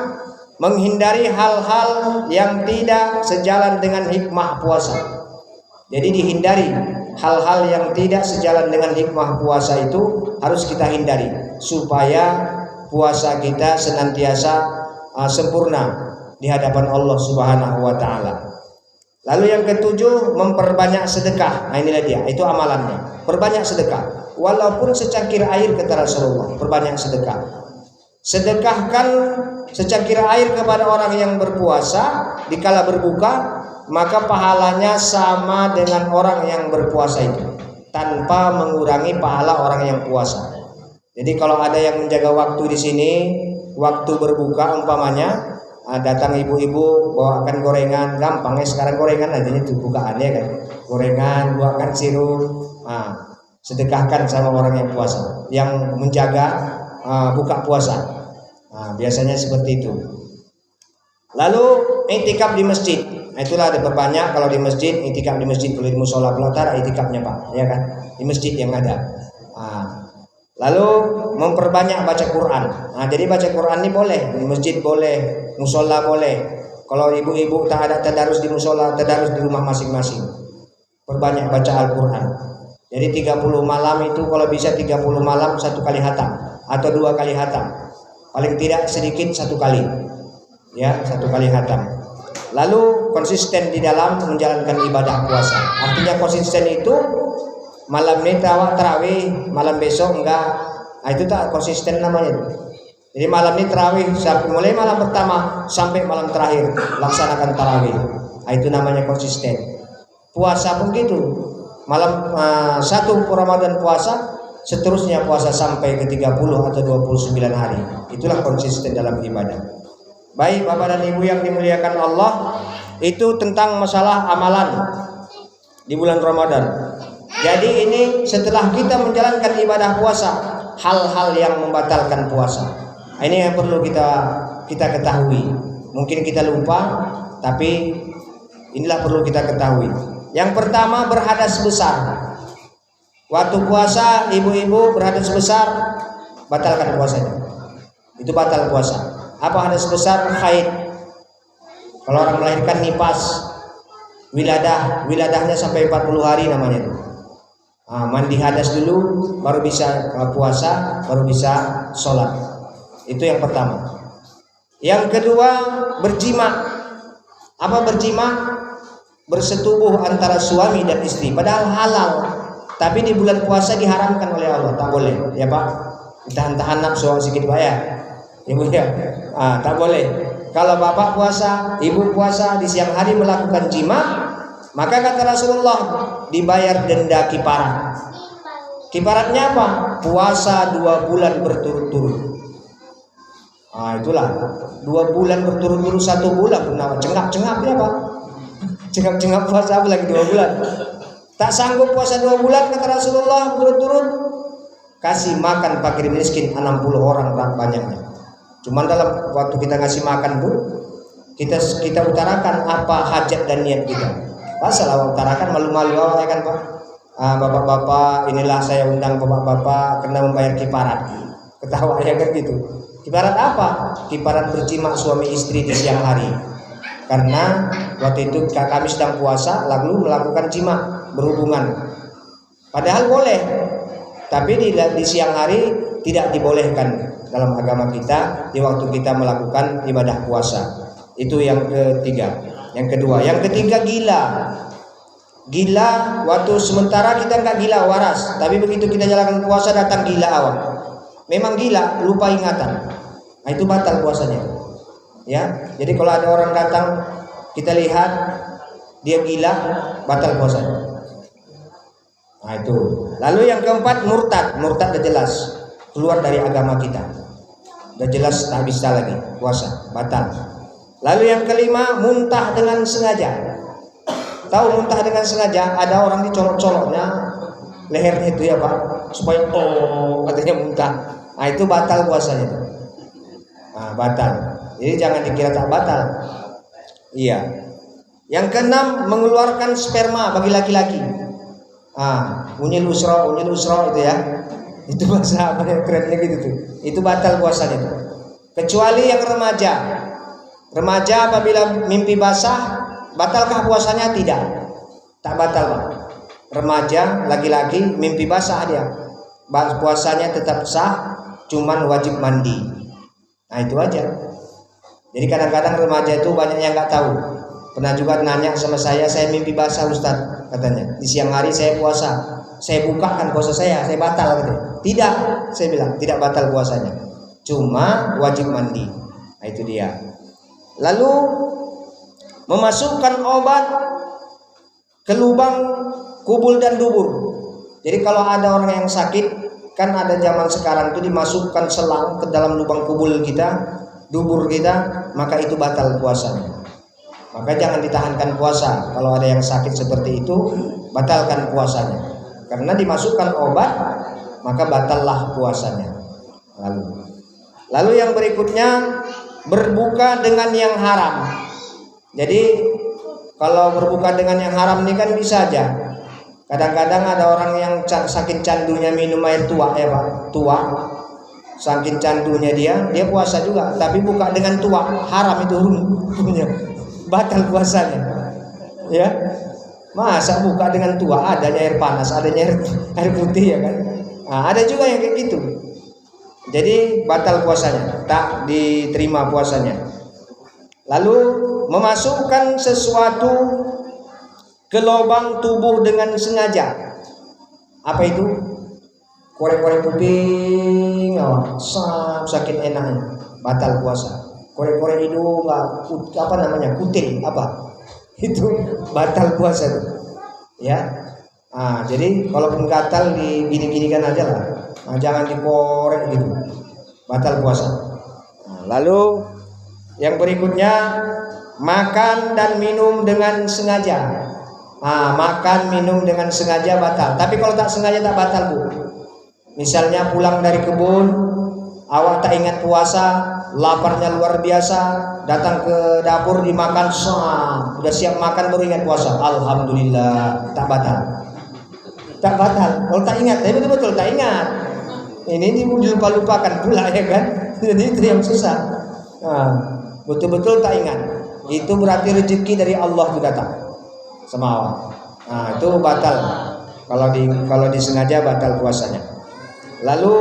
menghindari hal-hal yang tidak sejalan dengan hikmah puasa. Jadi dihindari hal-hal yang tidak sejalan dengan hikmah puasa itu harus kita hindari supaya puasa kita senantiasa sempurna di hadapan Allah Subhanahu wa taala. Lalu yang ketujuh, memperbanyak sedekah. Nah inilah dia, itu amalannya. Perbanyak sedekah. Walaupun secangkir air, kata Rasulullah, perbanyak sedekah. Sedekahkan secangkir air kepada orang yang berpuasa dikala berbuka, maka pahalanya sama dengan orang yang berpuasa itu, tanpa mengurangi pahala orang yang puasa. Jadi kalau ada yang menjaga waktu di sini, waktu berbuka umpamanya, datang ibu-ibu bawakan gorengan, gampang ya sekarang gorengan aja itu bukaannya kan, gorengan, buahkan sirup, sedekahkan sama orang yang puasa, yang menjaga buka puasa. Nah, biasanya seperti itu. Lalu i'tikaf di masjid. Nah, itulah ada perbanyak kalau di masjid, i'tikaf di masjid. Kalau di musola belantara i'tikafnya Pak, ya kan? Di masjid yang ada. Lalu memperbanyak baca Quran. Nah, jadi baca Quran ini boleh, di masjid boleh, musola boleh. Kalau ibu-ibu tak ada tadarus di musola, tadarus di rumah masing-masing. Perbanyak baca Al-Quran. Jadi 30 malam itu kalau bisa 30 malam 1 kali khatam atau 2 kali khatam. Paling tidak sedikit 1 kali, ya 1 kali khatam. Lalu konsisten di dalam menjalankan ibadah puasa. Artinya konsisten itu malam ini tarawih, malam besok enggak. Nah, itu tak konsisten namanya. Jadi malam ini tarawih sampai mulai malam pertama sampai malam terakhir laksanakan tarawih. Nah, itu namanya konsisten. Puasa pun gitu. Malam 1 Ramadan puasa, seterusnya puasa sampai ke 30 atau 29 hari. Itulah konsisten dalam ibadah. Baik Bapak dan Ibu yang dimuliakan Allah, itu tentang masalah amalan di bulan Ramadan. Jadi ini setelah kita menjalankan ibadah puasa, hal-hal yang membatalkan puasa. Ini yang perlu kita ketahui. Mungkin kita lupa, tapi inilah perlu kita ketahui. Yang pertama, berhadas besar. Waktu puasa ibu-ibu berhadas besar, batalkan puasanya. Itu batal puasa. Apa hadas besar? Haid. Kalau orang melahirkan nifas, wiladahnya sampai 40 hari namanya itu. Mandi hadas dulu, baru bisa puasa, baru bisa sholat. Itu yang pertama. Yang kedua, berjima. Apa berjima? Bersetubuh antara suami dan istri, padahal halal. Tapi di bulan puasa diharamkan oleh Allah, tak boleh, ya Pak. Tahan-tahan nafsu sedikit Pak ya, Ibu ya. Tak boleh. Kalau bapak puasa, ibu puasa di siang hari melakukan jima, maka kata Rasulullah dibayar denda kifarat. Kifaratnya apa? Puasa 2 bulan berturut-turut. Itulah 2 bulan berturut-turut, 1 bulan pernah cengap-cengap ya Pak. Cengap-cengap puasa apa lagi 2 bulan. Tak sanggup puasa 2 bulan kata Rasulullah berturut-turut, kasih makan fakir miskin 60 orang banyaknya. Cuman dalam waktu kita ngasih makan tuh kita utarakan apa hajat dan niat kita. Salah utarakan malu-malu ya kan Pak. Bapak-bapak, inilah saya undang bapak-bapak karena membayar kifarat. Ketawa ya kan gitu. Kifarat apa? Kifarat berjima suami istri di siang hari. Karena waktu itu kami sedang puasa lalu melakukan jima, berhubungan. Padahal boleh, tapi di siang hari tidak dibolehkan dalam agama kita di waktu kita melakukan ibadah puasa. Itu yang ketiga. Yang kedua. Yang ketiga gila. Gila waktu sementara kita nggak gila waras, tapi begitu kita jalankan puasa datang gila awak. Memang gila, lupa ingatan. Nah, itu batal puasanya. Ya. Jadi kalau ada orang datang kita lihat dia gila, batal puasanya. Nah, itu. Lalu yang keempat murtad. Murtad sudah jelas keluar dari agama kita. Sudah jelas tak bisa lagi puasa, batal. Lalu yang kelima muntah dengan sengaja. Tahu muntah dengan sengaja? Ada orang dicolok-coloknya lehernya itu ya Pak, supaya katanya muntah. Nah, itu batal puasanya. Nah, batal. Jadi jangan dikira tak batal. Iya. Yang keenam mengeluarkan sperma bagi laki-laki. Unyil usra itu ya. Itu bahasa apa ya kerennya gitu tuh. Itu batal puasanya itu. Kecuali yang remaja. Remaja apabila mimpi basah, batalkah puasanya? Tidak. Tak batal, Pak. Remaja laki-laki mimpi basah dia. Puasanya tetap sah, cuman wajib mandi. Nah, itu aja. Jadi kadang-kadang remaja itu banyak yang nggak tahu. Pernah juga nanya sama saya mimpi basah Ustaz, katanya. Di siang hari saya puasa. Saya bukakan puasa saya batal gitu. Tidak, saya bilang tidak batal puasanya. Cuma wajib mandi. Nah, itu dia. Lalu memasukkan obat ke lubang kubul dan dubur. Jadi kalau ada orang yang sakit, kan ada zaman sekarang itu dimasukkan selang ke dalam lubang kubul kita, dubur kita, maka itu batal puasanya. Maka jangan ditahankan puasa. Kalau ada yang sakit seperti itu, batalkan puasanya. Karena dimasukkan obat, maka batallah puasanya. Lalu yang berikutnya berbuka dengan yang haram. Jadi kalau berbuka dengan yang haram ini kan bisa aja. Kadang-kadang ada orang yang saking candunya minum air tua ya Pak, tua. Saking candunya dia puasa juga, tapi buka dengan tua, haram itu hukumnya. Batal puasanya. Ya. Masa buka dengan tua, adanya air panas, adanya air putih ya kan. Nah, ada juga yang kayak gitu. Jadi batal puasanya, tak diterima puasanya. Lalu memasukkan sesuatu ke lubang tubuh dengan sengaja. Apa itu? Korek-korek kuping, sakit enaknya, batal puasa. Korek-korek hidung, apa namanya? Kutil, apa? Itu batal puasa itu. Ya. Jadi kalaupun gatal digini-ginikan aja lah. Jangan dikorek gitu. Batal puasa. Lalu yang berikutnya makan dan minum dengan sengaja. Makan minum dengan sengaja batal. Tapi kalau tak sengaja tak batal, Bu. Misalnya pulang dari kebun, awak tak ingat puasa, laparnya luar biasa, datang ke dapur dimakan, udah siap makan baru ingat puasa. Alhamdulillah, tak batal. Tak batal. Kalau tak ingat, tapi betul-betul tak ingat. Ini dilupa-lupakan pula ya kan. Jadi itu yang susah. Betul-betul tak ingat. Itu berarti rezeki dari Allah itu datang sama awak. Itu batal. Kalau disengaja batal puasanya. Lalu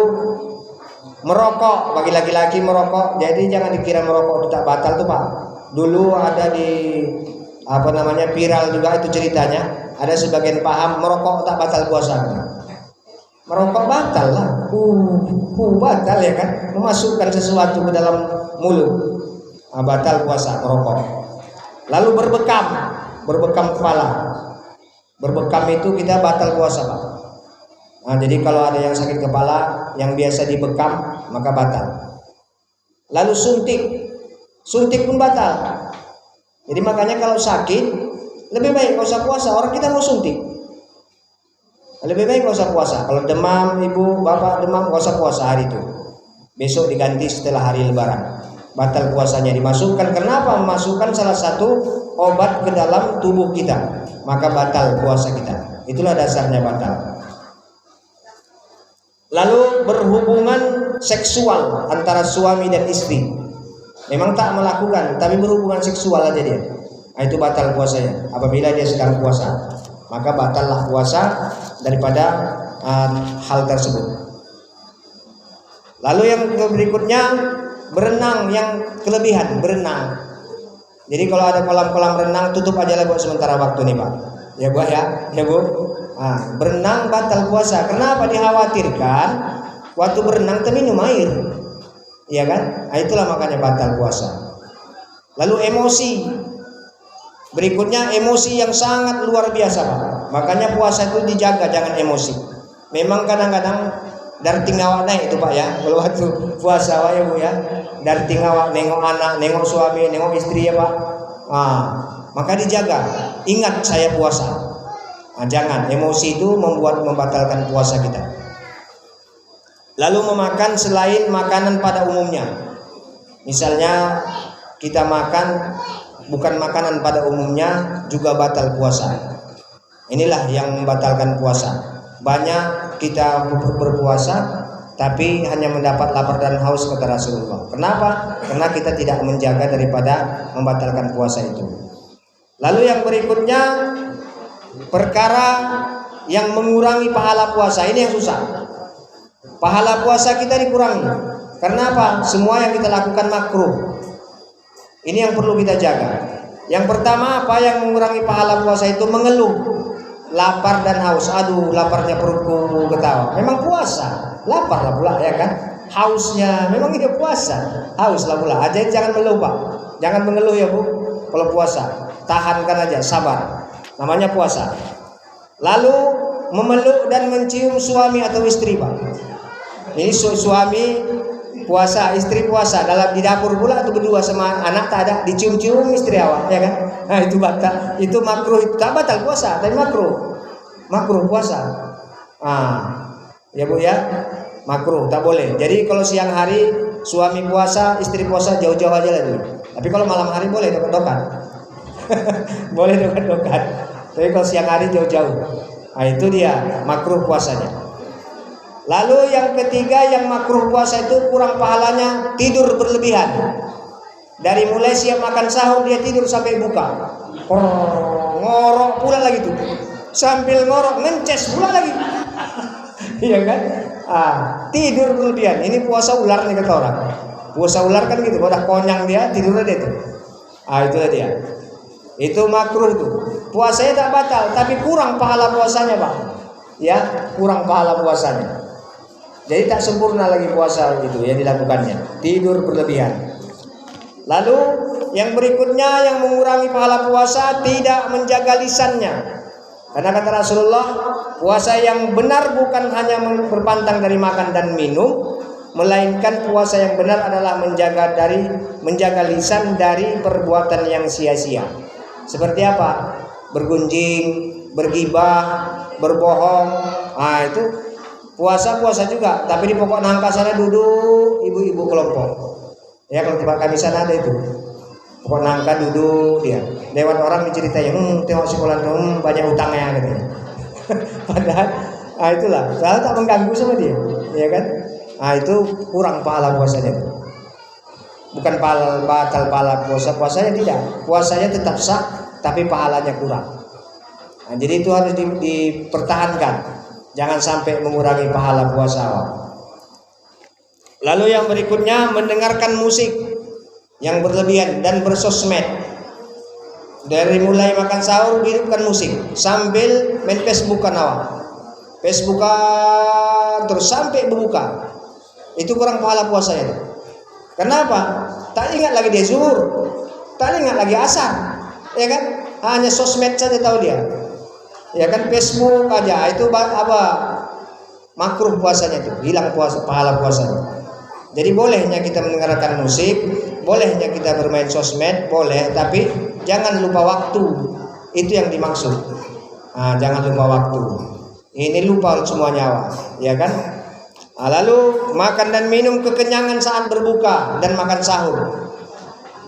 merokok, bagi laki-laki merokok, jadi jangan dikira merokok itu tak batal tuh Pak. Dulu ada di viral juga itu ceritanya. Ada sebagian paham merokok tak batal puasa. Merokok batal lah. Batal ya kan, memasukkan sesuatu ke dalam mulut. Batal puasa merokok. Lalu berbekam kepala. Berbekam itu kita batal puasa Pak. Jadi kalau ada yang sakit kepala yang biasa dibekam maka batal. Lalu suntik pun batal. Jadi makanya kalau sakit lebih baik nggak usah puasa. Orang kita mau suntik, lebih baik nggak usah puasa. Kalau demam, ibu bapak demam nggak usah puasa hari itu. Besok diganti setelah hari Lebaran. Batal puasanya. Dimasukkan. Kenapa? Memasukkan salah satu obat ke dalam tubuh kita, maka batal puasa kita. Itulah dasarnya batal. Lalu berhubungan seksual antara suami dan istri. Memang tak melakukan, tapi berhubungan seksual aja dia. Itu batal puasanya. Apabila dia sedang puasa, maka batallah puasa daripada hal tersebut. Lalu yang berikutnya berenang yang kelebihan, berenang. Jadi kalau ada kolam-kolam renang tutup aja lah buat sementara waktu nih Pak. Ya Bu ya Bu. Berenang batal puasa. Kenapa? Dikhawatirkan waktu berenang terminum air. Iya kan? Itulah makanya batal puasa. Lalu emosi. Berikutnya emosi yang sangat luar biasa Pak. Makanya puasa itu dijaga, jangan emosi. Memang kadang-kadang darting awak naik itu Pak ya. Kalau waktu puasa ya Bu ya. Darting awak, nengok anak, nengok suami, nengok istri ya Pak. Maka dijaga. Ingat saya puasa. Jangan emosi itu membatalkan puasa kita. Lalu memakan selain makanan pada umumnya. Misalnya kita makan bukan makanan pada umumnya juga batal puasa. Inilah yang membatalkan puasa. Banyak kita berpuasa tapi hanya mendapat lapar dan haus kata Rasulullah. Kenapa? Karena kita tidak menjaga daripada membatalkan puasa itu. Lalu yang berikutnya perkara yang mengurangi pahala puasa. Ini yang susah. Pahala puasa kita dikurangi. Karena apa? Semua yang kita lakukan makruh. Ini yang perlu kita jaga. Yang pertama apa yang mengurangi pahala puasa itu? Mengeluh, lapar dan haus. Aduh, laparnya perutku ketawa. Memang puasa, lapar lah pula ya kan. Hausnya memang dia puasa, haus lah pula. Jadi jangan mengeluh Pak. Jangan mengeluh ya Bu. Kalau puasa, tahankan aja, sabar. Namanya puasa. Lalu memeluk dan mencium suami atau istri Pak. Ini suami puasa, istri puasa, dalam di dapur pula atau berdua sama anak tak ada, dicium-cium istri awak ya kan. Itu batal, itu makruh, itu tak batal puasa tapi makruh puasa. Ya Bu ya, makruh, tak boleh. Jadi kalau siang hari suami puasa, istri puasa, jauh-jauh aja lah dulu. Tapi kalau malam hari boleh dokat-dokat. Boleh dokat-dokat. Tapi kalau siang hari jauh-jauh. Itu dia makruh puasanya. Lalu yang ketiga yang makruh puasa itu kurang pahalanya, tidur berlebihan. Dari mulai siap makan sahur dia tidur sampai buka. Ngorok pula lagi tuh. Sambil ngorok mences pula lagi. Iya kan? Tidur berlebihan. Ini puasa ular nih kata orang. Puasa ular kan gitu, udah konyang dia tidur aja tuh. Itu dia. Itu makruh tuh. Puasanya tak batal, tapi kurang pahala puasanya Pak. Ya, kurang pahala puasanya. Jadi tak sempurna lagi puasa itu yang dilakukannya. Tidur berlebihan. Lalu yang berikutnya yang mengurangi pahala puasa, tidak menjaga lisannya. Karena kata Rasulullah, puasa yang benar bukan hanya berpantang dari makan dan minum, melainkan puasa yang benar adalah menjaga lisan dari perbuatan yang sia-sia. Seperti apa? Bergunjing, bergibah, berbohong. Itu puasa juga, tapi di pokok nangka sana duduk ibu-ibu kelompok. Ya kalau tempat kami sana ada itu. Pokok nangka duduk dia. Lewat orang diceritain, tengok sekolah banyak utangnya gitu. Padahal itulah, padahal tak mengganggu sama dia, ya kan? Itu kurang pahala puasanya. Bukan batal pahala puasanya tidak. Puasanya tetap sah, tapi pahalanya kurang. Jadi itu harus dipertahankan. Jangan sampai mengurangi pahala puasa. Lalu yang berikutnya mendengarkan musik yang berlebihan dan bersosmed. Dari mulai makan sahur hidupkan musik sambil main Facebookan awak. Facebookan terus sampai berbuka. Itu kurang pahala puasanya. Kenapa? Tak ingat lagi dia zuhur, tak ingat lagi asar, ya kan? Hanya sosmed saja tahu dia. Ya kan, Facebook aja itu apa? Makruh puasanya itu, hilang pahala puasanya. Jadi bolehnya kita mendengarkan musik, bolehnya kita bermain sosmed, boleh, tapi jangan lupa waktu. Itu yang dimaksud. Jangan lupa waktu. Ini lupa semua nyawa, ya kan? Lalu makan dan minum kekenyangan saat berbuka dan makan sahur.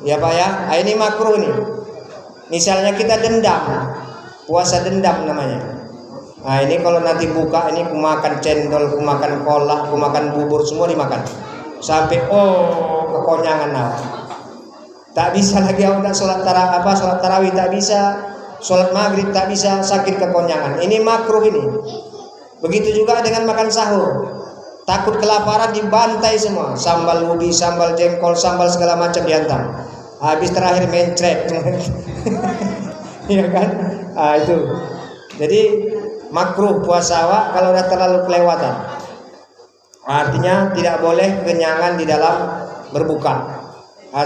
Ya Pak ya, ini makruh nih. Misalnya kita dendam. Puasa dendam namanya. Ini kalau nanti buka ini aku makan cendol, aku makan kolak, aku makan bubur, semua dimakan. Sampai kekonyangan Tak bisa lagi nak sholat tarawih tak bisa, sholat maghrib tak bisa, sakit kekonyangan. Ini makruh ini. Begitu juga dengan makan sahur. Takut kelaparan dibantai semua, sambal ubi, sambal jengkol, sambal segala macam dihantam. habis terakhir mencret. Iya kan? Itu. Jadi makruh puasa awak kalau udah terlalu kelewatan. Artinya tidak boleh kenyangan di dalam berbuka.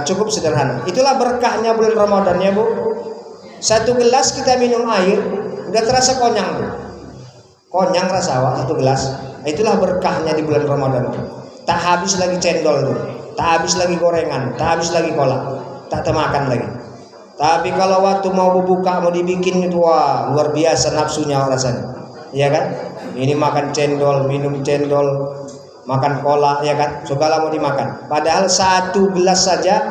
Cukup sederhana. Itulah berkahnya bulan Ramadan ya Bu. Satu gelas kita minum air udah terasa konyang tuh. Konyang rasa awak satu gelas. Itulah berkahnya di bulan Ramadan. Tak habis lagi cendol tuh. Tak habis lagi gorengan, tak habis lagi kolak, tak termakan lagi. Tapi kalau waktu mau berbuka, mau dibikin itu, wah luar biasa nafsunya rasanya, ya kan? Ini makan cendol, minum cendol, makan kolak, ya kan? Segala mau dimakan. Padahal satu gelas saja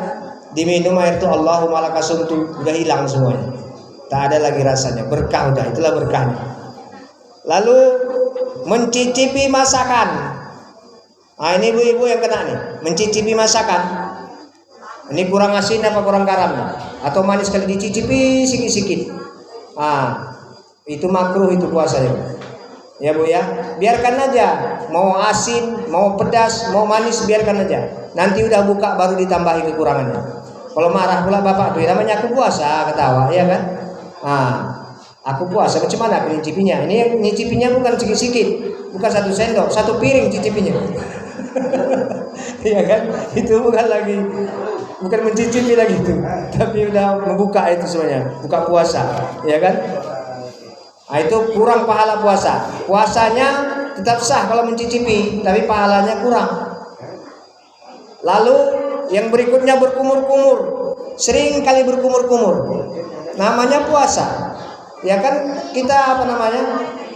diminum air itu Allahumma lakasuntu, udah hilang semuanya. Tak ada lagi rasanya, berkah udah, itulah berkahnya. Lalu mencicipi masakan. Ini ibu-ibu yang kena nih, mencicipi masakan. Ini kurang asin apa kurang garam? Atau manis kali dicicipi sikit-sikit. Itu makruh itu puasanya. Ya Bu ya, biarkan aja. Mau asin, mau pedas, mau manis biarkan aja. Nanti udah buka baru ditambahi kekurangannya. Kalau marah pula bapak tuh, namanya aku puasa, ketawa, ya kan? Aku puasa, macam mana aku nyicipinya? Ini nyicipinya bukan sikit-sikit, bukan 1 sendok, 1 piring cicipinya. Iya kan? Itu bukan mencicipi lagi itu, tapi udah membuka itu semuanya, buka puasa, ya kan? Itu kurang pahala puasa. Puasanya tetap sah kalau mencicipi, tapi pahalanya kurang. Lalu yang berikutnya berkumur-kumur, sering kali berkumur-kumur, namanya puasa, ya kan? Kita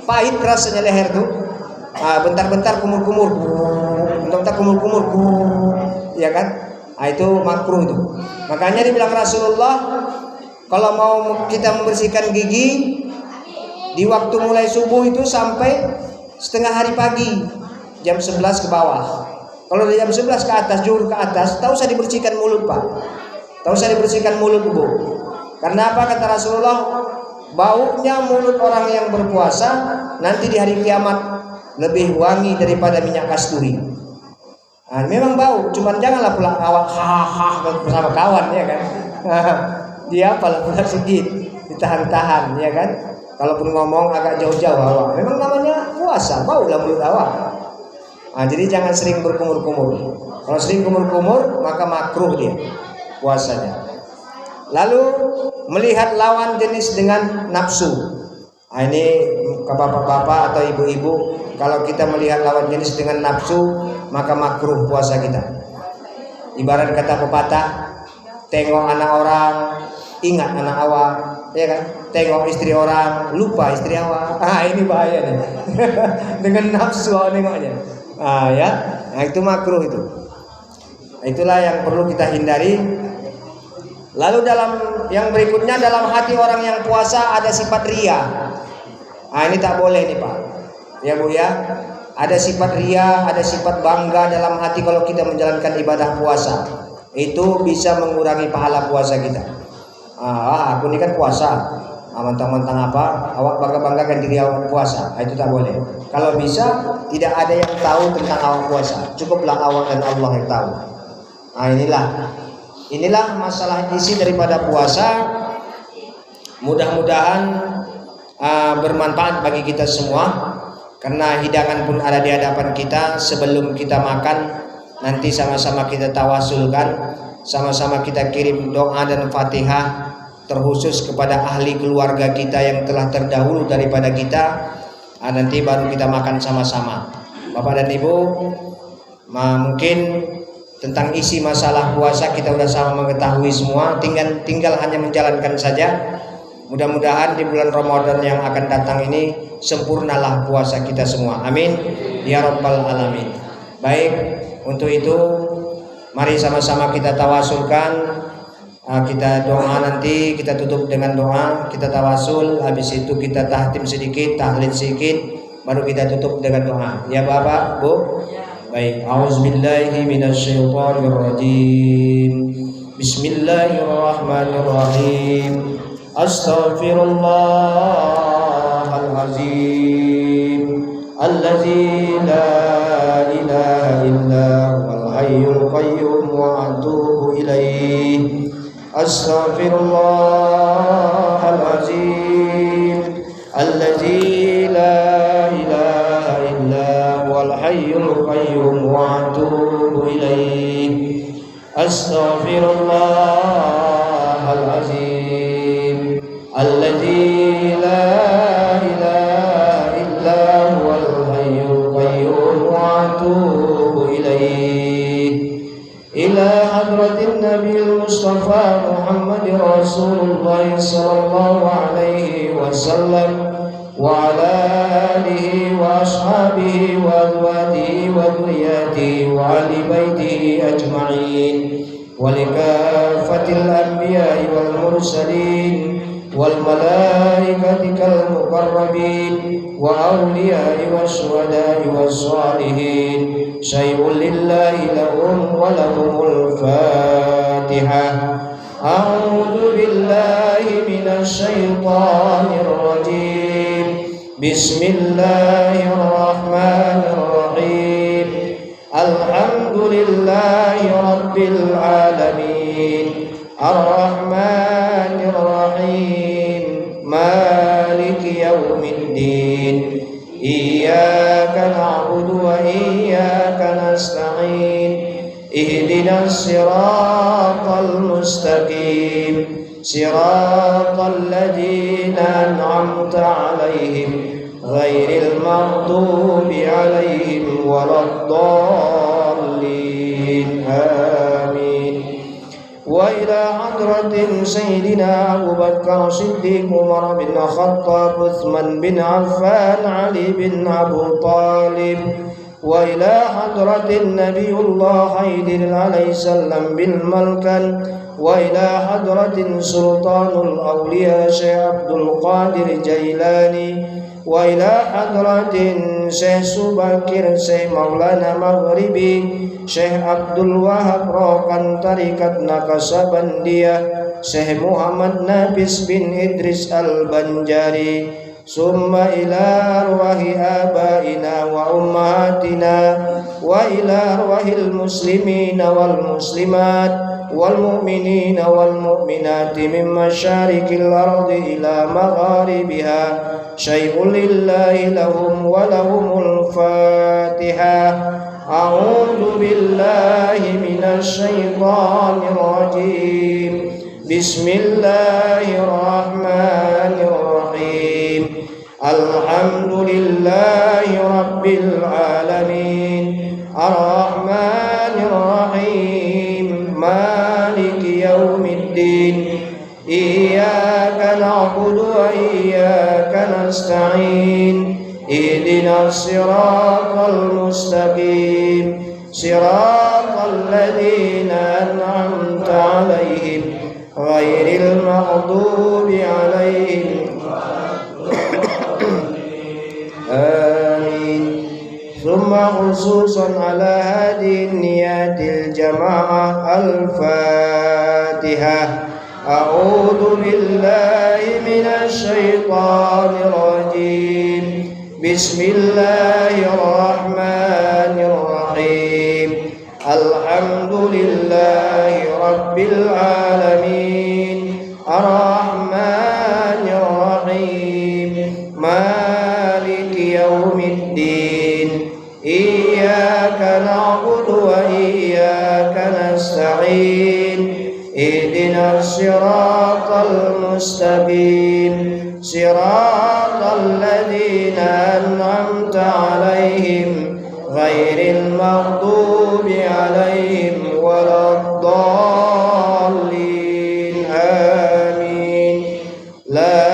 pahit rasanya leher tuh. Bentar-bentar kumur-kumur, bentar-bentar kumur-kumur, ya kan? Itu makruh itu. Makanya dibilang Rasulullah, kalau mau kita membersihkan gigi di waktu mulai subuh itu sampai setengah hari pagi, jam 11 ke bawah. Kalau dari jam 11 ke atas, zuhur ke atas, tak usah dibersihkan mulut Pak, tak usah dibersihkan mulut Bu. Karena apa kata Rasulullah? Baunya mulut orang yang berpuasa nanti di hari kiamat lebih wangi daripada minyak kasturi. Memang bau, cuman janganlah pula awak bersama kawan, ya kan? Dia apalah pula sedikit ditahan-tahan, ya kan? Kalaupun ngomong agak jauh-jauh awak. Memang namanya puasa, bau lah mulut awak. Jadi jangan sering berkumur-kumur. Kalau sering kumur-kumur maka makruh dia puasanya. Lalu melihat lawan jenis dengan nafsu. Ini ke bapak-bapak atau ibu-ibu, kalau kita melihat lawan jenis dengan nafsu maka makruh puasa kita. Ibarat kata pepatah, tengok anak orang, ingat anak awak, ya kan? Tengok istri orang, lupa istri awak. Ini bahaya nih. Dengan nafsu nengoknya. Itu makruh itu. Itulah yang perlu kita hindari. Lalu yang berikutnya, dalam hati orang yang puasa ada sifat riya. Ini tak boleh nih Pak, ya Bu ya. Ada sifat riya, ada sifat bangga dalam hati kalau kita menjalankan ibadah puasa. Itu bisa mengurangi pahala puasa kita. Aku ini kan puasa, mentang-mentang awak bangga-banggakan diri awak puasa. Itu tak boleh. Kalau bisa, tidak ada yang tahu tentang awak puasa, cukuplah awak dan Allah yang tahu. Inilah masalah isi daripada puasa. Mudah-mudahan bermanfaat bagi kita semua, karena hidangan pun ada di hadapan kita. Sebelum kita makan, nanti sama-sama kita tawasulkan, sama-sama kita kirim doa dan Fatihah terkhusus kepada ahli keluarga kita yang telah terdahulu daripada kita. Nanti baru kita makan sama-sama. Bapak dan Ibu, mungkin tentang isi masalah puasa kita sudah sama mengetahui semua, tinggal hanya menjalankan saja. Mudah-mudahan di bulan Ramadan yang akan datang ini sempurnalah puasa kita semua. Amin ya rabbal alamin. Baik, untuk itu mari sama-sama kita tawasulkan. Kita doa, nanti kita tutup dengan doa, kita tawasul, habis itu kita tahtim sedikit, tahlil sedikit, baru kita tutup dengan doa. Ya Bapak, Bu. Baik, auzubillahi minasyaitonir rajim. Bismillahirrahmanirrahim. Astaghfirullahalazim allazi la ilaha illa huwal hayyul qayyum wa atubu ilaih. Astaghfirullahal azim allazi la ilaha illa huwal hayyul qayyum wa atubu ilaih. Astaghfirullahal azim allazi la ilaha illa huwal hayyul qayyum wa atubu ilaih. Ila hadratin Nabil Mustafa Muhammad Rasulullah sallallahu alaihi wasallam wa ala alihi wa ashabihi wa azwajihi wa dhurriyyatihi wa ahli baitihi ajma'in wa likaffatil anbiya'i wal mursalin wal malaikatikal muqarrabin wa awliya'i wasyuhada'i wassalihin. Syai'un lillahi lahum wa lahumul Fatihah. A'udzu billahi minasy syaithanir rajim. Bismillahirrahmanirrahim. Alhamdulillahi rabbil alamin. Ar-Rahmanir Rahim. Maliki yaumiddin. Iyyaka na'budu wa iyyaka nasta'in. Ihdinas siratal mustaqim. Siratal ladzina an'amta 'alaihim ghairil maghdubi 'alaihim waladdallin. Amin. Wa ila hadratin Sayyidina Abu Bakar Siddiq, Umar bin Khattab, Uthman bin Affan, Ali bin Abu Talib. Wa ila hadratin Nabiullah Haidir alaihi salam bin Malkan. Wa ila hadratin Sultanul Awliya Syekh Abdul Qadir Jailani. Wa ila hadratin Syekh Subakir Syekh Maulana Maghribi Syekh Abdul Wahab Rokan Tarikat Nakasabandiyah Syekh Muhammad Nabis bin Idris Al-Banjari. Summa ila arwahi abaina wa ummahatina wa ila arwahil muslimina wal muslimat wal mu'minina wal mu'minati min masyarikil ardi ila magharibiha. Syai'un lillahi lahum wa lahumul Fatihah. A'udzu billahi minasy syaithanir rajim. Bismillahirrahmanirrahim. Alhamdulillahi rabbil alamin. Ar-Rahmanir Rahim. Maliki yaumiddin. Iyyaka na'budu wa iyyaka nasta'in. Ihdinas siratal mustaqim. Siratal ladzina an'amta 'alaihim ghairil maghdubi 'alaihim. Amin. Thumma khususan ala hadi niyatil jamaah al-Fatihah. A'udzu billahi minasy syaithanir rajim. Bismillahirrahmanirrahim. Alhamdulillahi rabbil alamin. Ar-Rahmanir Rahim. Maliki yaumiddin. Iyyaka na'budu wa iyyaka nasta'in. Ihdinas siratal mustaqim. Siratal ladzina an'amta 'alaihim ghairil maghdubi 'alaihim waladdallin. Amin. La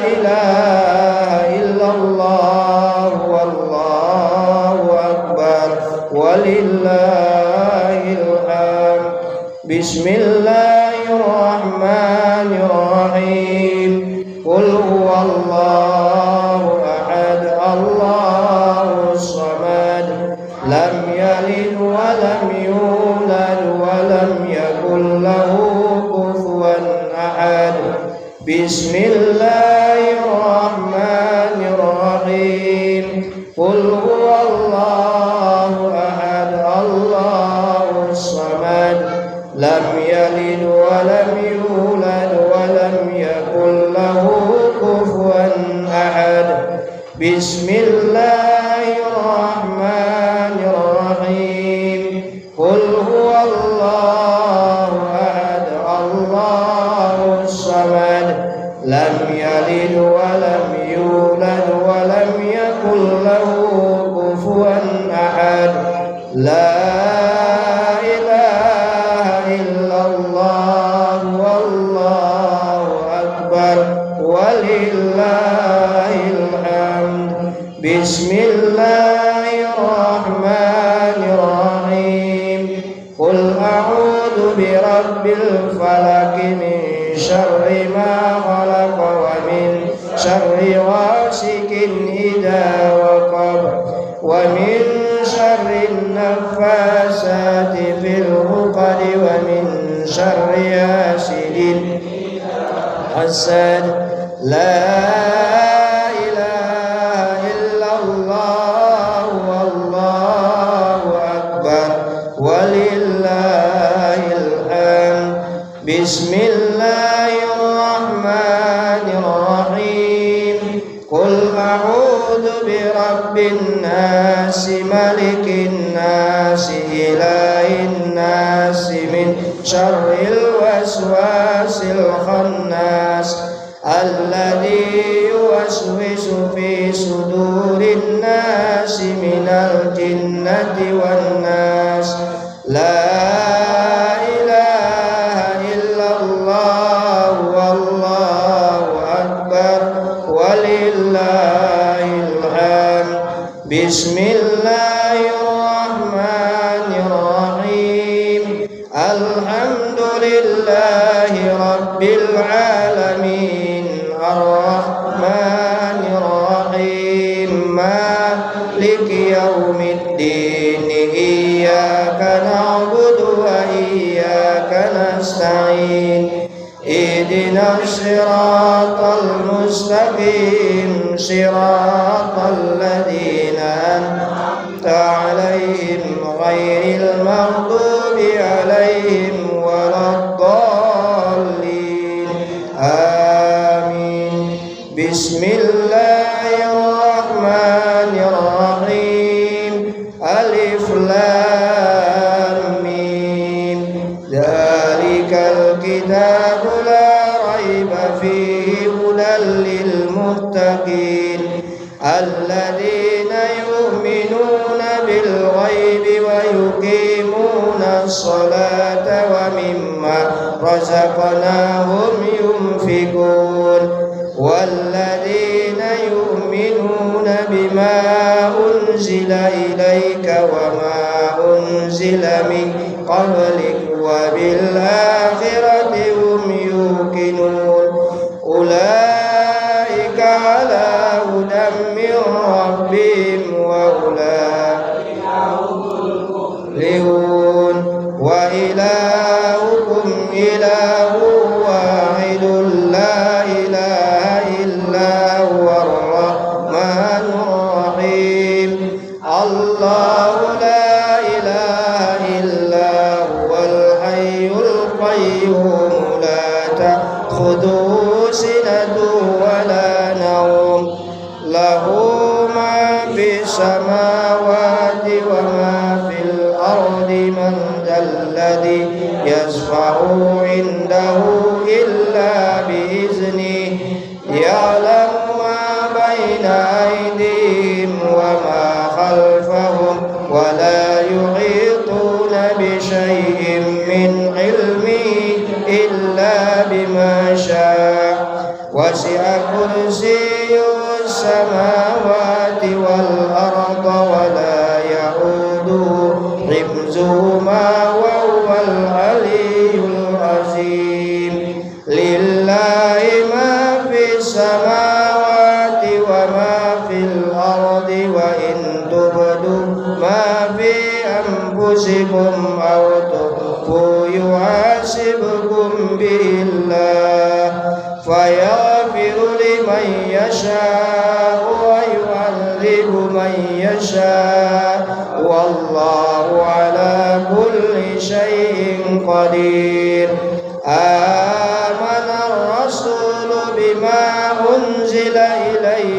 ilaha illallah wallahu akbar walillahil hamd. Bismillahirrahmanirrahim. Qul huwallahu ahad, Allahus samad, lam yalid wa lam yulad wa lam yakul lahu kufuwan ahad. Bismillahirrahmanirrahim. Qul huwallahu ahad, Allahus samad, lam yalid wa lam Bismillahirrahmanirrahim. Qul huwallahu ahad, Allahus samad, lam yalid wa lam yulad wa lam yakul lahu kufuwan ahad. La ilaha illallah wallahu akbar walillahil hamd. Bismillahirrahmanirrahim. Qul a'udzu birabbil falaq min syarri ma khalaq wa min syarri ghasikin idza waqab wa min syarri naffasati fil 'uqad wa min syarri hasidin hasad. La ilaha illallah wallahu akbar walillahil hamd. Bismillahirrahmanirrahim. Qul a'udzu birabbin nas malikin nas ilahin nas min syarril waswasil khannas alladzi yuwaswisu fi sudurin nas minal jinnati wan nas. La ilaha illallah wallahu akbar walillahil hamd. Bismillahirrahmanirrahim. Alhamdulillahi rabbil alamin. Ar-Rahmanir-Rahim. Maliki yaumiddin. Iyyaka na'budu wa iyyaka nasta'in. Ihdinas siratal mustaqim. Siratal ladzina an'amta 'alaihim ghairil maghdubi 'alaihim waladdallin. Amin. Bismillahirrahmanirrahim. Alif lam mim. Dzalikal kitabu la raiba fihi hudal lil muttaqin alladzina yu'minuna bil ghaibi wa yuqimuna as-salata wa mimma razaqnahum yunfiqun walladzina yu'minuna bima unzila ilayka wa ma unzila min qablik wa bil akhirati hum yuqinun. Ulaika ala hudan min rabbihim wa ulaika humul muflihun. Wa ilahukum ilahun wahidun la ilaha illa huwar rahmanur rahim. Allahu la ilaha illa huwal hayyul qayyum la ta'khudhuhu sinatun wa la nawm lahu ma fis samawati wa ma fil ardi man dzalladzi yashfa'u 'indahu illa bi'iznihi ya'lamu ma baina aydihim wa ma khalfahum wa la yuhituna bi syai'in min ilmihi illa bima syaa' wasi'a kursiyyus samawati wal arda wa la ya'uduhu hifdzuhuma wa huwal 'aliyyul 'azim. Lillahi ma fis samawati wa ma fil ardi wa in tubdu ma fi anfusikum aw tukhfu yuhasibkum billah fayaghfiru liman yasha'u wa yu'adhibu man yasha'u wallahu ala kulli syai'in qadir. Amana ar-rasulu bima unzila ilayhi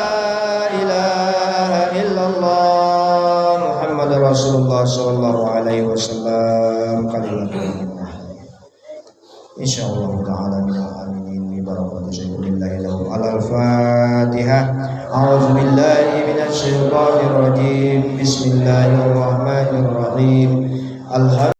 alaihi wasallam kalimatullah. Insyaallah taala minal amin bi barakati syaikhillah lahu al-fatihah. A'udzu billahi minasy syaithanir rajim. Bismillahirrahmanirrahim.